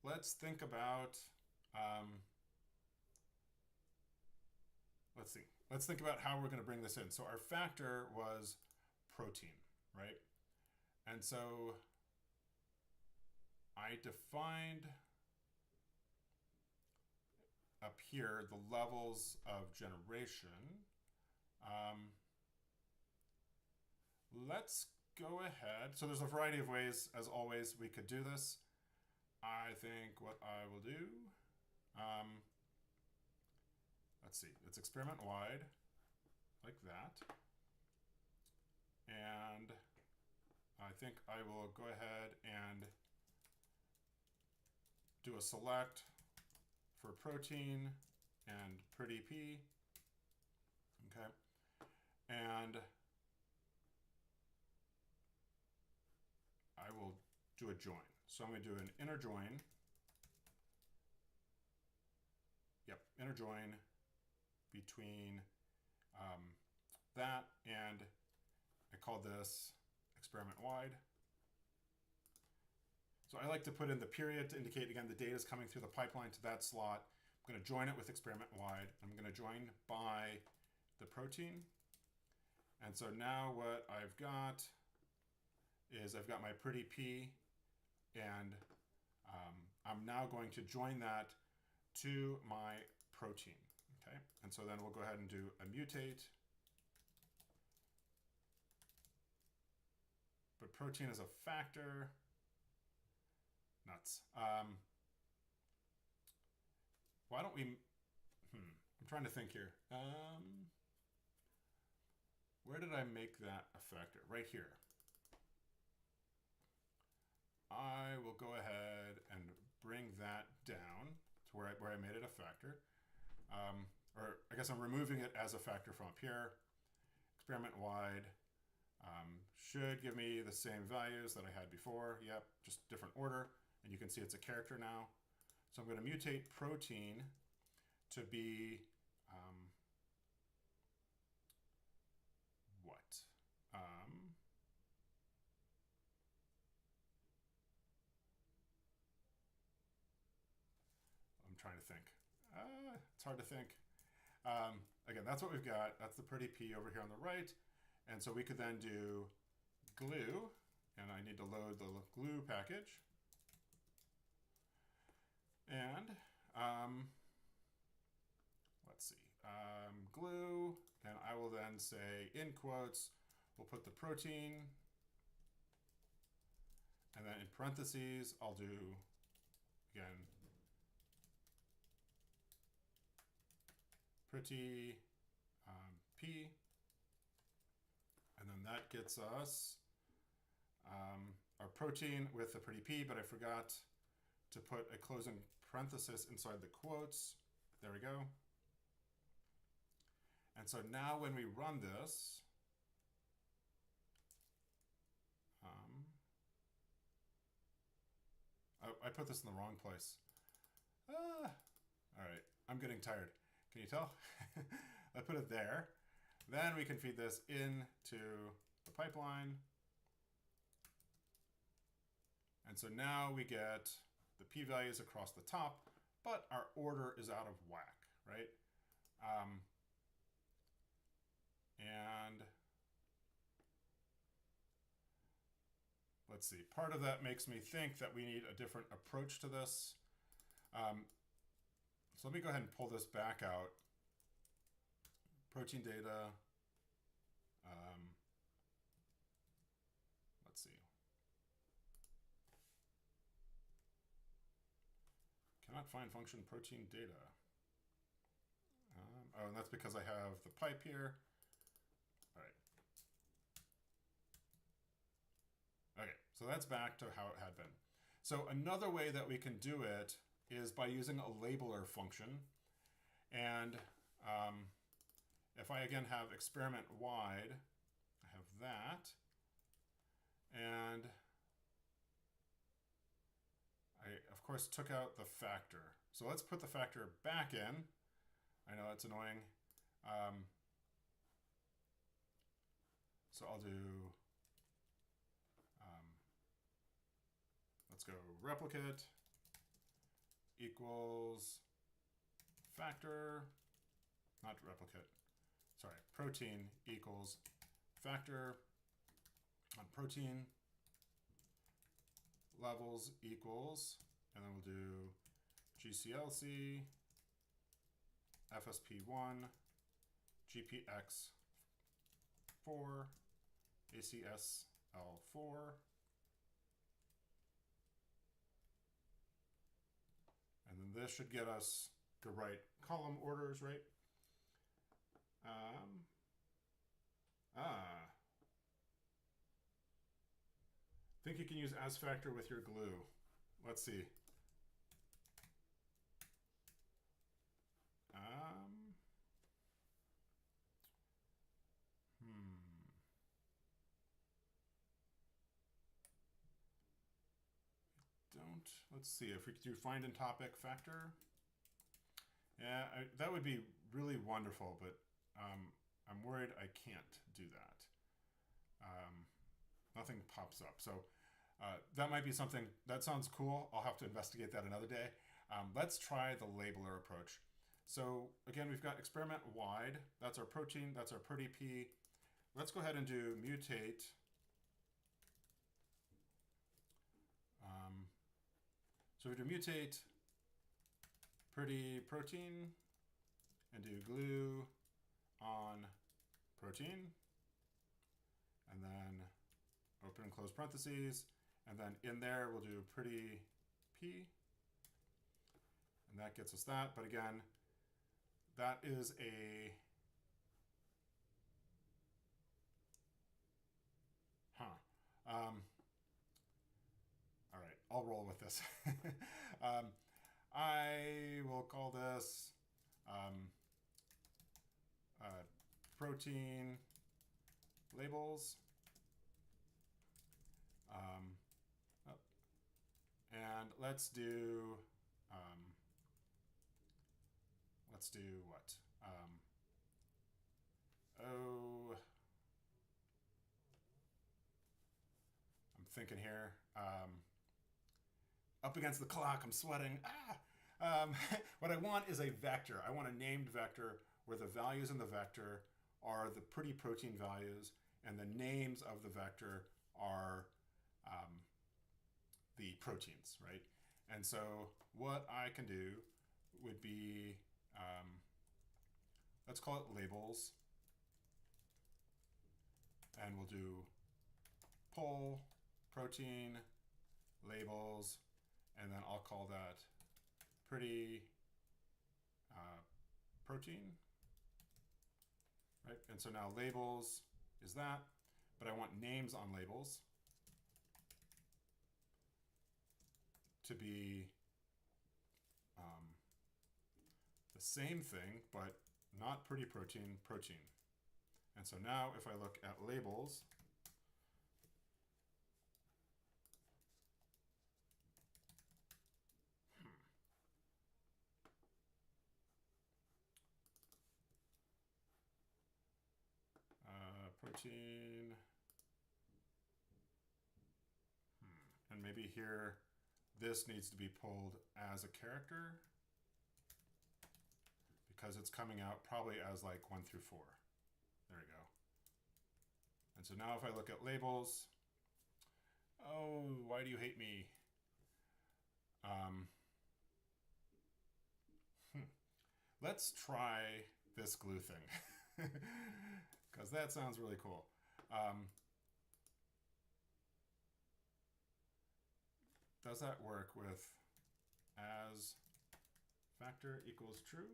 let's think about, let's think about how we're going to bring this in. So our factor was protein, right? And so I defined up here the levels of generation. Let's go ahead. So there's a variety of ways, as always, we could do this. I think what I will do, let's see, it's experiment wide, like that. And I think I will go ahead and do a select for protein and pretty p. Okay. And I will do a join. So I'm going to do an inner join. Yep, inner join between that and I call this experiment wide. So I like to put in the period to indicate, again, the data is coming through the pipeline to that slot. I'm going to join it with experiment wide. I'm going to join by the protein. And so now what I've got is I've got my pretty p, and I'm now going to join that to my protein. Okay, and so then we'll go ahead and do a mutate. But protein is a factor. Nuts. Why don't we I'm trying to think here. Where did I make that a factor? Right here. I will go ahead and bring that down to where I made it a factor. Or I guess I'm removing it as a factor from up here. Experiment wide should give me the same values that I had before. Yep, just different order. And you can see it's a character now. So I'm going to mutate protein to be what? I'm trying to think. It's hard to think. Again, that's what we've got. That's the pretty P over here on the right. And so we could then do glue, and I need to load the glue package. And let's see, glue, and I will then say in quotes, we'll put the protein, and then in parentheses, I'll do, again, pretty P, and then that gets us our protein with the pretty P, but I forgot to put a closing parenthesis inside the quotes. There we go. And so now when we run this, I put this in the wrong place. All right, I'm getting tired. Can you tell? I put it there. Then we can feed this into the pipeline. And so now we get the p-values across the top, but our order is out of whack, right? And let's see, part of that makes me think that we need a different approach to this. So let me go ahead and pull this back out. Protein data. Let's see. Cannot find function protein data. Oh, and that's because I have the pipe here. All right. Okay, so that's back to how it had been. So another way that we can do it is by using a labeler function. And if I again have experiment wide, I have that. And I, of course, took out the factor. So let's put the factor back in. I know it's annoying. So I'll do, let's go replicate equals factor, not replicate, sorry, protein equals factor on protein levels equals, and then we'll do GCLC, FSP1, GPX4, ACSL4, and then this should get us the right column orders, right? Think you can use as factor with your glue. Let's see. Let's see if we could do find in topic factor. Yeah, that would be really wonderful, but I'm worried I can't do that. Nothing pops up. So that might be something, that sounds cool. I'll have to investigate that another day. Let's try the labeler approach. So again, we've got experiment wide. That's our protein, that's our pretty P. Let's go ahead and do mutate. So we do mutate pretty protein and do glue on protein, and then open and close parentheses, and then in there we'll do pretty P, and that gets us that. But again, that is a, all right, I'll roll with this. I will call this protein labels. And let's do what? Oh, I'm thinking here. Up against the clock, I'm sweating. What I want is a vector. I want a named vector where the values in the vector are the pretty protein values, and the names of the vector are the proteins, right? And so what I can do would be, let's call it labels, and we'll do poll protein labels, and then I'll call that pretty protein, right? And so now labels is that, but I want names on labels to be the same thing, but not pretty protein, protein. And so now if I look at labels, protein, and maybe here this needs to be pulled as a character because it's coming out probably as like 1 through 4. There we go. And so now if I look at labels, oh, why do you hate me? Let's try this glue thing because that sounds really cool. Does that work with as factor equals true?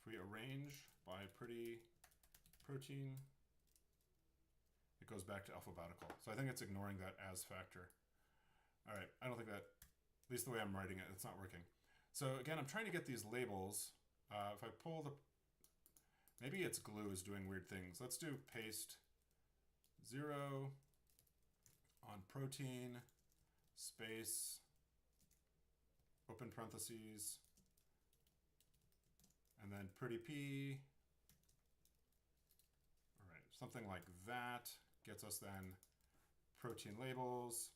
If we arrange by pretty protein, it goes back to alphabetical. So I think it's ignoring that as factor. All right, I don't think that, at least the way I'm writing it, it's not working. So again, I'm trying to get these labels. If I pull the, maybe it's glue is doing weird things. Let's do paste 0 on protein, space, open parentheses, and then pretty p. All right, something like that gets us then protein labels,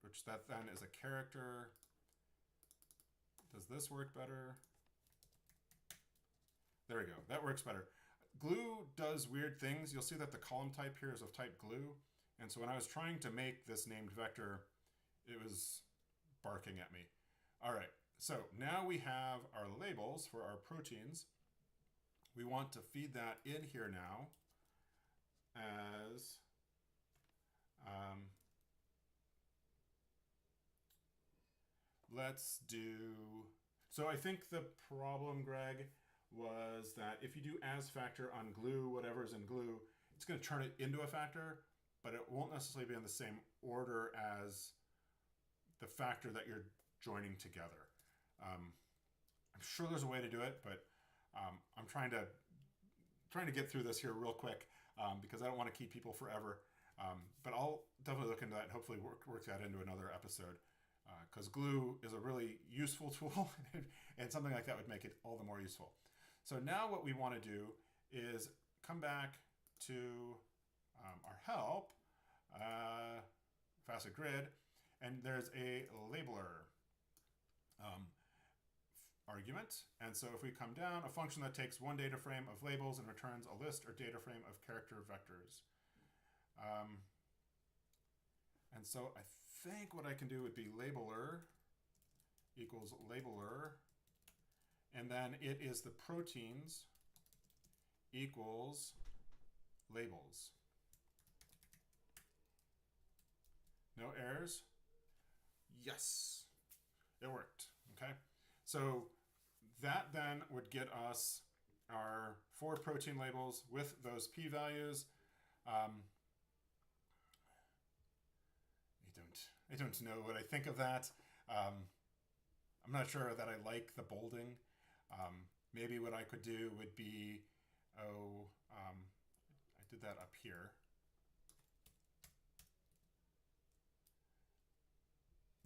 which that then is a character. Does this work better? There we go, that works better. Glue does weird things. You'll see that the column type here is of type glue. And so when I was trying to make this named vector, it was barking at me. All right, so now we have our labels for our proteins. We want to feed that in here now as let's do, so I think the problem, Greg, was that if you do as factor on glue, whatever's in glue, it's going to turn it into a factor, but it won't necessarily be in the same order as the factor that you're joining together. I'm sure there's a way to do it, but I'm trying to get through this here real quick because I don't want to keep people forever. But I'll definitely look into that and hopefully work that into another episode because glue is a really useful tool and something like that would make it all the more useful. So now what we want to do is come back to our help, facet grid, and there's a labeler argument. And so if we come down, a function that takes one data frame of labels and returns a list or data frame of character vectors. And so I think what I can do would be labeler equals labeler, And then it is the proteins equals labels. No errors? Yes, it worked, okay? So that then would get us our 4 protein labels with those p-values. I don't know what I think of that. I'm not sure that I like the bolding. Maybe what I could do would be, I did that up here.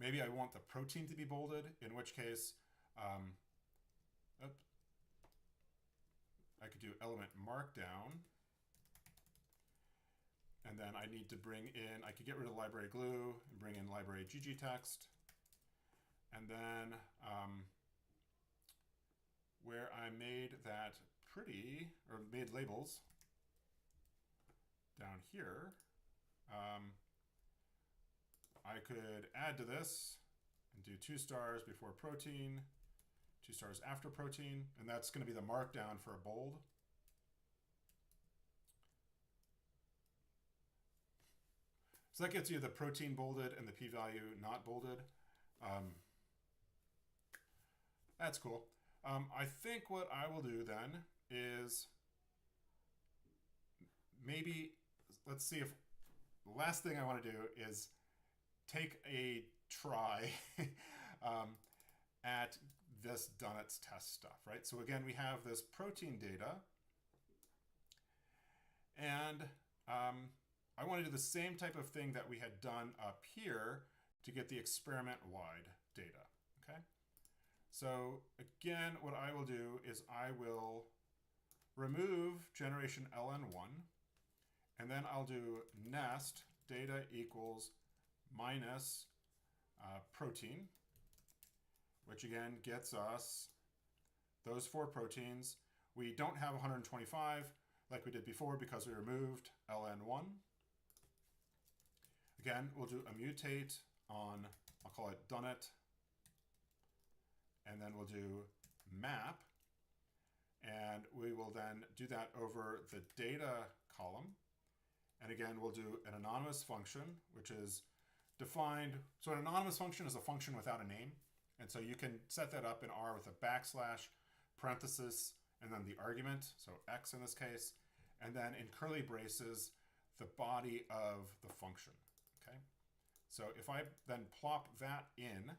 Maybe I want the protein to be bolded, in which case, I could do element markdown. And then I need to bring in, I could get rid of library glue and bring in library ggtext. And then where I made that pretty, or made labels down here, I could add to this and do 2 stars before protein, 2 stars after protein, and that's going to be the markdown for a bold. So that gets you the protein bolded and the p-value not bolded. That's cool. I think what I will do then is maybe, let's see if the last thing I want to do is take a try at this Dunnett's test stuff, right? So again, we have this protein data, and I want to do the same type of thing that we had done up here to get the experiment-wide data, okay? So again, what I will do is I will remove generation ln1, and then I'll do nest data equals minus protein, which again gets us those 4 proteins. We don't have 125 like we did before because we removed ln1. Again, we'll do a mutate on, I'll call it Dunnett, and then we'll do map, and we will then do that over the data column. And again, we'll do an anonymous function, which is defined. So an anonymous function is a function without a name. And so you can set that up in R with a backslash, parenthesis, and then the argument, so x in this case, and then in curly braces, the body of the function, okay? So if I then plop that in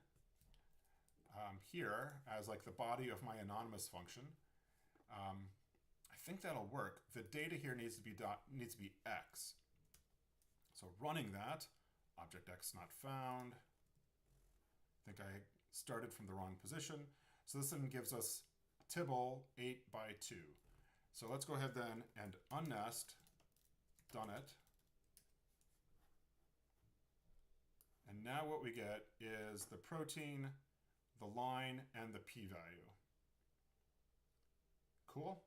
here as like the body of my anonymous function, I think that'll work. The data here needs to be x. So running that, object x not found. I think I started from the wrong position. So this then gives us Tibble 8 by 2. So let's go ahead then and unnest Dunnett. And now what we get is the protein, the line, and the p-value. Cool.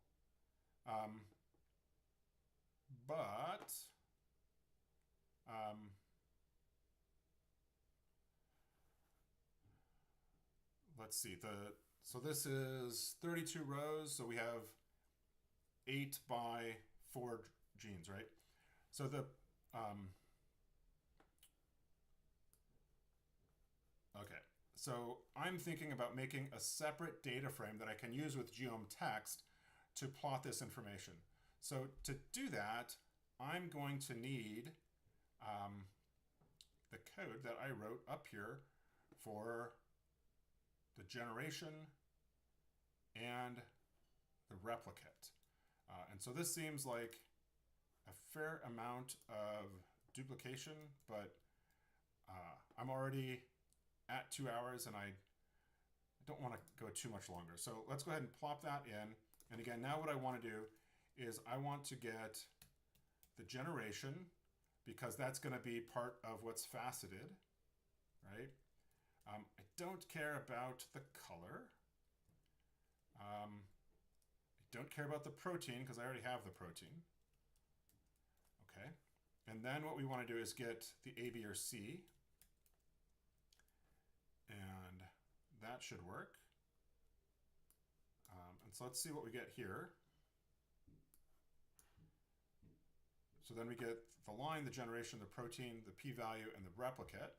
Let's see, so this is 32 rows, so we have 8 by 4 genes, right? So the okay, so I'm thinking about making a separate data frame that I can use with geom text to plot this information. So to do that, I'm going to need the code that I wrote up here for the generation and the replicate. And so this seems like a fair amount of duplication, but I'm already at 2 hours and I don't want to go too much longer. So let's go ahead and plop that in. And again, now what I want to do is I want to get the generation, because that's going to be part of what's faceted, right? I don't care about the color. I don't care about the protein because I already have the protein. Okay. And then what we want to do is get the A, B, or C. And that should work. so let's see what we get here. So then we get the line, the generation, the protein, the p-value, and the replicate.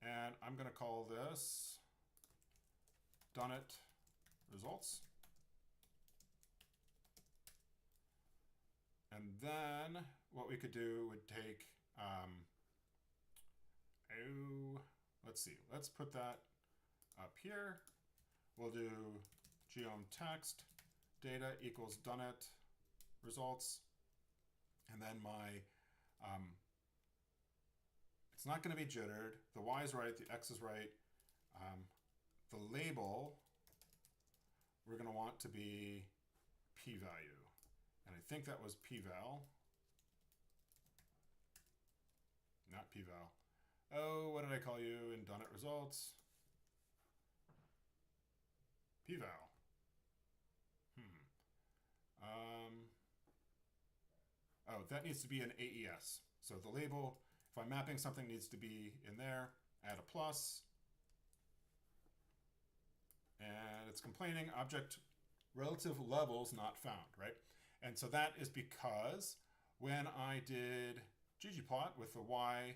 And I'm going to call this done it results. And then what we could do would take, let's see, let's put that up here. We'll do geom text data equals done it results. And then my, it's not going to be jittered. The Y is right, the X is right. The label, we're going to want to be p-value. And I think that was p-val. Not p-val. Oh, what did I call you in done it results? P-val. Oh, that needs to be an AES. So the label, if I'm mapping something, needs to be in there. Add a plus. And it's complaining object relative levels not found, right? And so that is because when I did ggplot with the y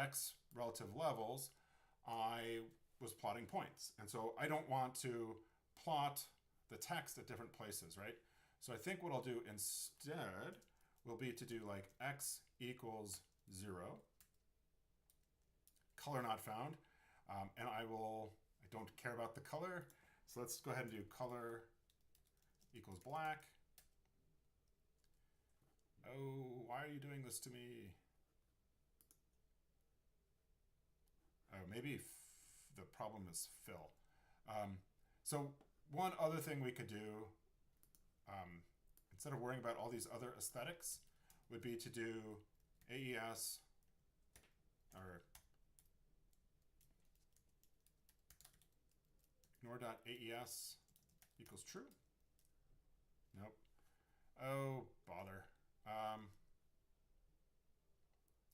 x relative levels, I was plotting points. And so I don't want to plot the text at different places, right? So I think what I'll do instead will be to do like x equals 0, color not found, and I don't care about the color, so let's go ahead and do color equals black. Oh, why are you doing this to me? Oh, maybe the problem is fill. So one other thing we could do, instead of worrying about all these other aesthetics, would be to do AES or ignore.aes equals true. Nope. Oh, bother.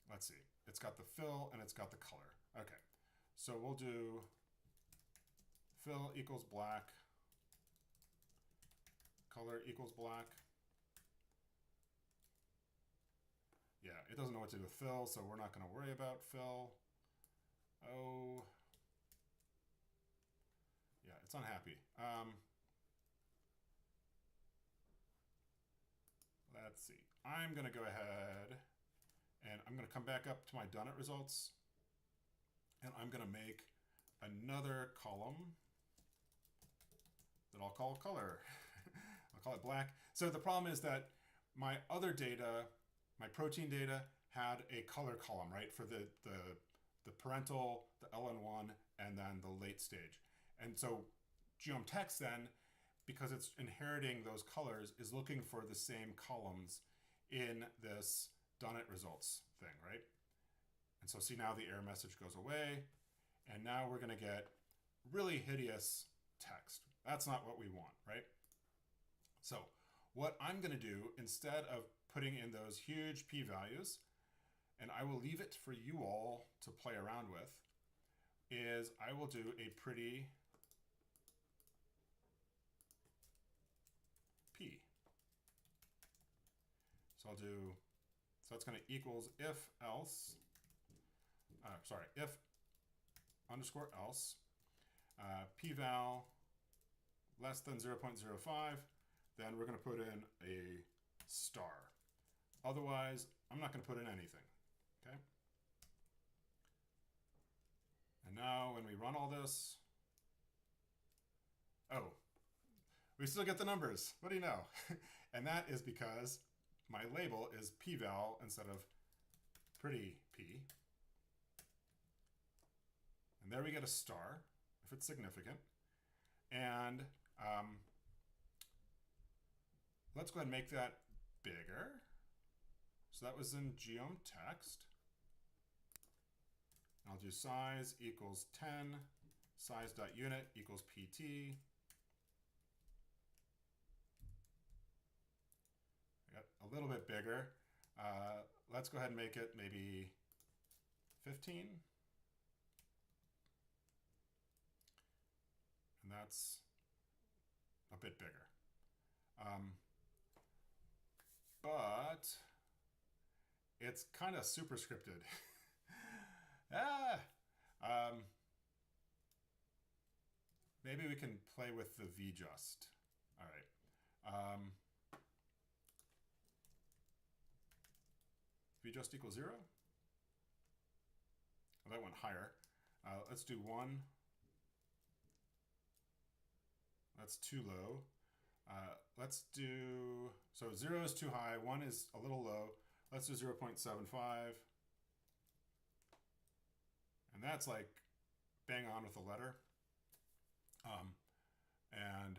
Let's see. It's got the fill and it's got the color. Okay. So we'll do fill equals black, color equals black. Yeah, it doesn't know what to do with fill, so we're not going to worry about fill. Oh. Yeah, it's unhappy. Let's see. I'm going to go ahead and I'm going to come back up to my done it results. And I'm going to make another column that I'll call color. I'll call it black. So the problem is that my other data, my protein data, had a color column, right? For the parental, the LN1, and then the late stage. And so geom text then, because it's inheriting those colors, is looking for the same columns in this done it results thing, right? And so see, now the error message goes away, and now we're going to get really hideous text. That's not what we want, right? So what I'm going to do, instead of putting in those huge p-values, and I will leave it for you all to play around with, is I will do a pretty p. So I'll do, so it's going to equals if else, if underscore else, p-val less than 0.05, then we're going to put in a star. Otherwise, I'm not going to put in anything, okay? And now when we run all this, oh, we still get the numbers. What do you know? And that is because my label is p-val instead of pretty p. And there we get a star, if it's significant. And let's go ahead and make that bigger. So that was in geom text. I'll do size equals 10, size.unit equals pt. I got a little bit bigger. Let's go ahead and make it maybe 15. And that's a bit bigger. But it's kind of superscripted. Maybe we can play with the vjust. All right. Vjust equals 0. Well, that went higher. Let's do 1. That's too low. Let's do, so 0 is too high, 1 is a little low. Let's do 0.75. And that's like bang on with the letter. And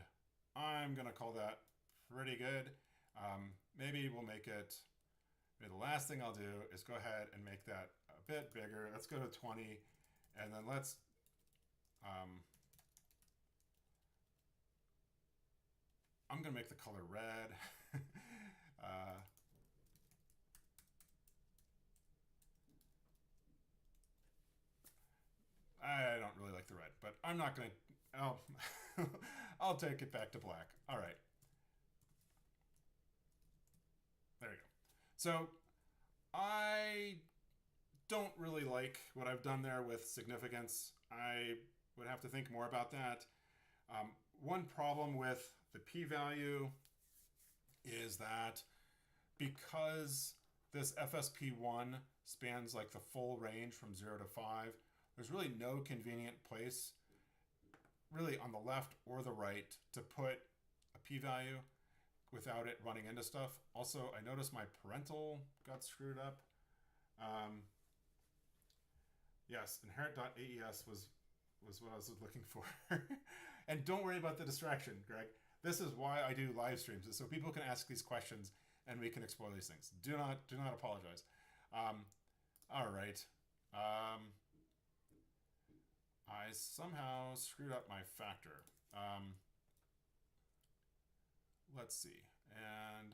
I'm going to call that pretty good. Maybe we'll make it, maybe the last thing I'll do is go ahead and make that a bit bigger. Let's go to 20. And then let's, I'm going to make the color red. I don't really like the red, but I'm not going to, I'll take it back to black. All right. There you go. So I don't really like what I've done there with significance. I would have to think more about that. One problem with the p-value is that because this FSP1 spans like the full range from 0 to 5, there's really no convenient place really on the left or the right to put a p-value without it running into stuff. Also, I noticed my parental got screwed up. Yes, inherit.aes was what I was looking for. And don't worry about the distraction, Greg. This is why I do live streams, so people can ask these questions and we can explore these things. Do not apologize. All right. I somehow screwed up my factor. Let's see. And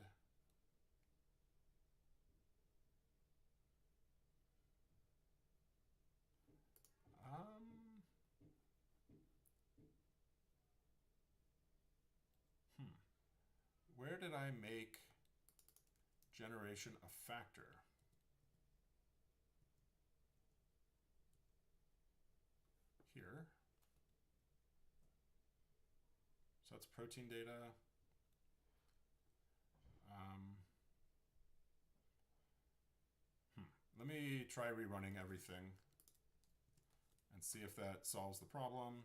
where did I make generation a factor? Here. So that's protein data. Let me try rerunning everything and see if that solves the problem.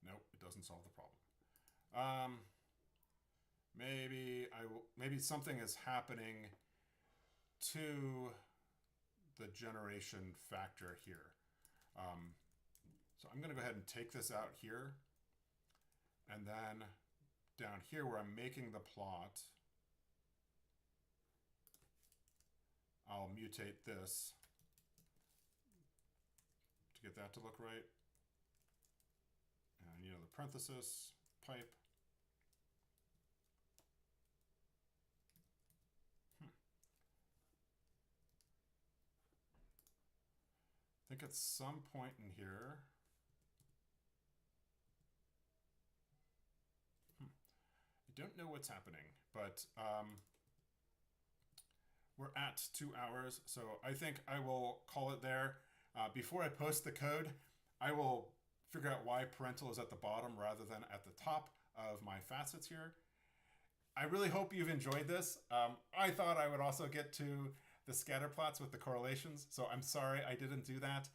Nope, it doesn't solve the problem. Maybe something is happening to the generation factor here. So I'm going to go ahead and take this out here. And then down here where I'm making the plot, I'll mutate this to get that to look right. And the parenthesis, pipe. I think at some point in here, I don't know what's happening, but we're at 2 hours, so I think I will call it there. Before I post the code, I will figure out why parental is at the bottom rather than at the top of my facets here. I really hope you've enjoyed this. I thought I would also get to the scatter plots with the correlations, so I'm sorry I didn't do that.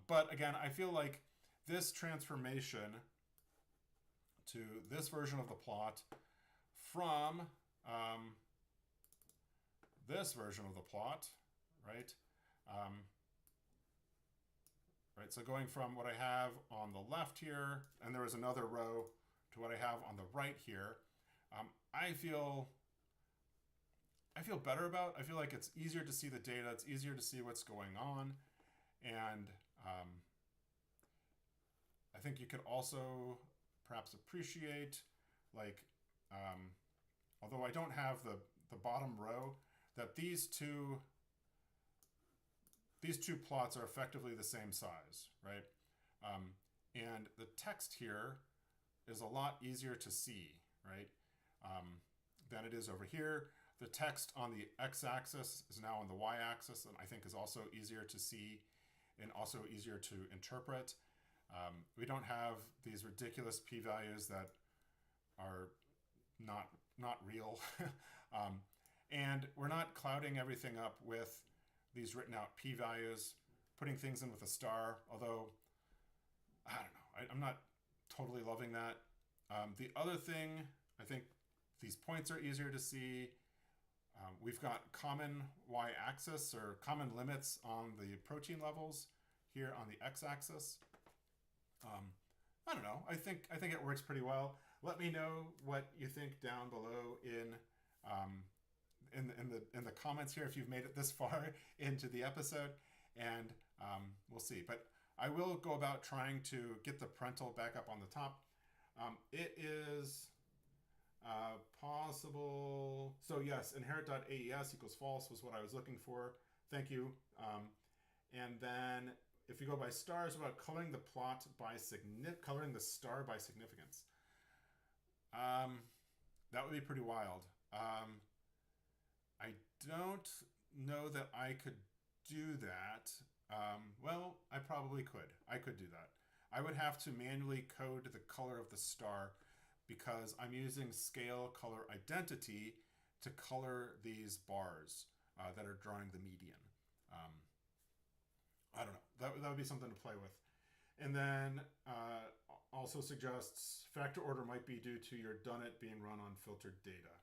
But again, I feel like this transformation to this version of the plot from this version of the plot, right? Right, so going from what I have on the left here, and there is another row, to what I have on the right here, I feel better about. I feel like it's easier to see the data, it's easier to see what's going on, and I think you could also perhaps appreciate, like, although I don't have the bottom row, that these two plots are effectively the same size, right? And the text here is a lot easier to see, right, than it is over here. The text on the x-axis is now on the y-axis, and I think is also easier to see and also easier to interpret. We don't have these ridiculous p-values that are not real. And we're not clouding everything up with these written out p-values, putting things in with a star, although I don't know, I'm not totally loving that. The other thing, I think these points are easier to see. We've got common y-axis or common limits on the protein levels here on the x-axis. I don't know. I think it works pretty well. Let me know what you think down below in the comments here if you've made it this far into the episode, and we'll see. But I will go about trying to get the parental back up on the top. It is possible. So yes, inherit.aes equals false was what I was looking for. Thank you. And then if you go by stars, about coloring the plot by coloring the star by significance. That would be pretty wild. I don't know that I could do that. Well, I probably could. I could do that. I would have to manually code the color of the star because I'm using scale color identity to color these bars that are drawing the median. I don't know. That would be something to play with. And then also suggests factor order might be due to your done it being run on filtered data.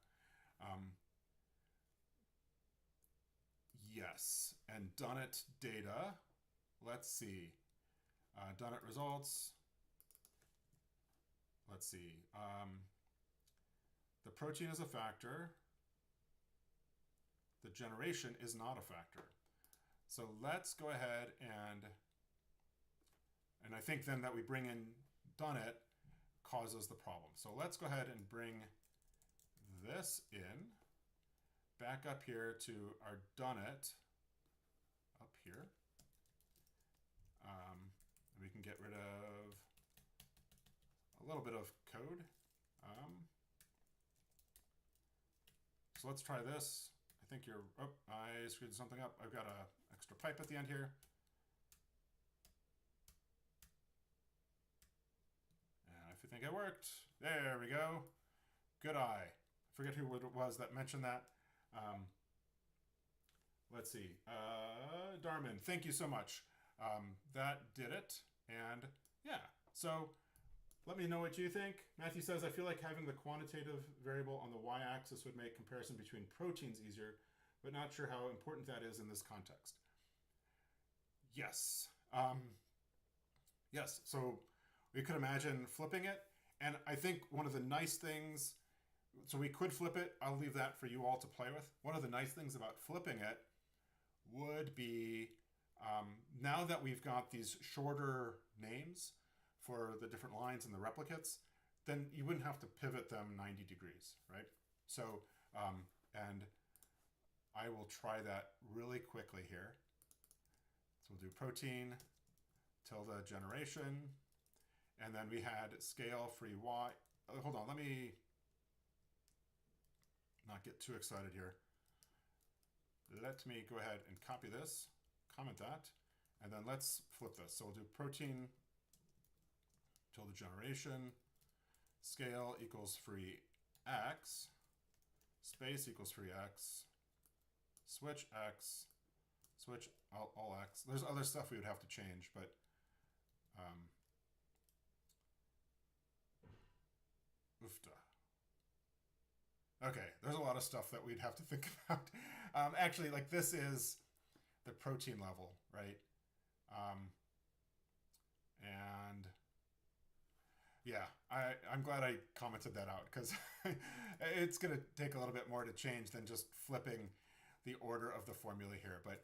Yes, and done it data. Let's see. Done it results. Let's see. The protein is a factor. The generation is not a factor. So let's go ahead and I think then that we bring in done it causes the problem. So let's go ahead and bring this in back up here to our done it up here. We can get rid of a little bit of code. So let's try this. I think you're, oh, I screwed something up. I've got an extra pipe at the end here. And if you think it worked, there we go. Good eye. I forget who it was that mentioned that. Let's see. Darman, thank you so much. That did it. And yeah, so let me know what you think. Matthew says, I feel like having the quantitative variable on the y-axis would make comparison between proteins easier, but not sure how important that is in this context. Yes. Yes, so we could imagine flipping it. And I think one of the nice things, so we could flip it. I'll leave that for you all to play with. One of the nice things about flipping it would be, now that we've got these shorter names for the different lines and the replicates, then you wouldn't have to pivot them 90 degrees, right? So, and I will try that really quickly here. So we'll do protein tilde generation, and then we had scale free y. Hold on, let me not get too excited here. Let me go ahead and copy this, comment that, and then let's flip this. So we'll do protein tilde generation, scale equals free x, space equals free x, switch x, switch all x. There's other stuff we would have to change, but oofta. Okay, there's a lot of stuff that we'd have to think about. Actually, like this is the protein level, right? And yeah, I'm glad I commented that out because it's going to take a little bit more to change than just flipping the order of the formula here. But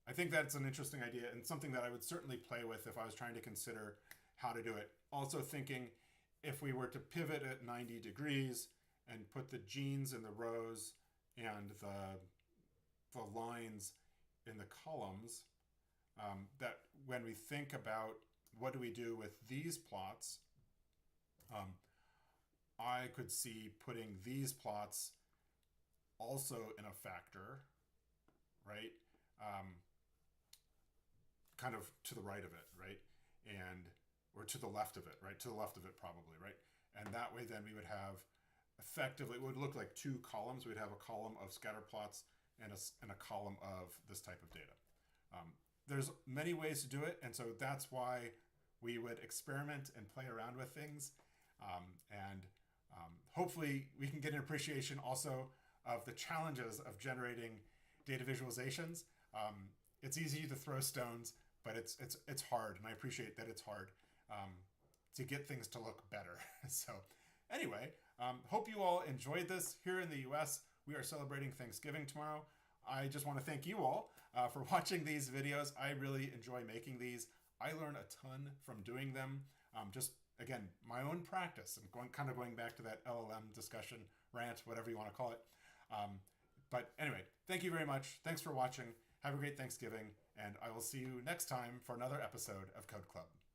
I think that's an interesting idea and something that I would certainly play with if I was trying to consider how to do it. Also thinking if we were to pivot at 90 degrees and put the genes in the rows and the lines in the columns, that when we think about what do we do with these plots? I could see putting these plots also in a factor, right? Kind of to the right of it, right? Or to the left of it, right? To the left of it probably, right? And that way then we would have effectively, it would look like two columns. We'd have a column of scatter plots and a column of this type of data. There's many ways to do it, and so that's why we would experiment and play around with things. Hopefully we can get an appreciation also of the challenges of generating data visualizations. It's easy to throw stones, but it's hard, and I appreciate that it's hard to get things to look better. So anyway, hope you all enjoyed this. Here in the US, we are celebrating Thanksgiving tomorrow. I just want to thank you all for watching these videos. I really enjoy making these. I learn a ton from doing them. Just again, my own practice, and going back to that LLM discussion, rant, whatever you want to call it. But anyway, thank you very much. Thanks for watching. Have a great Thanksgiving, and I will see you next time for another episode of Code Club.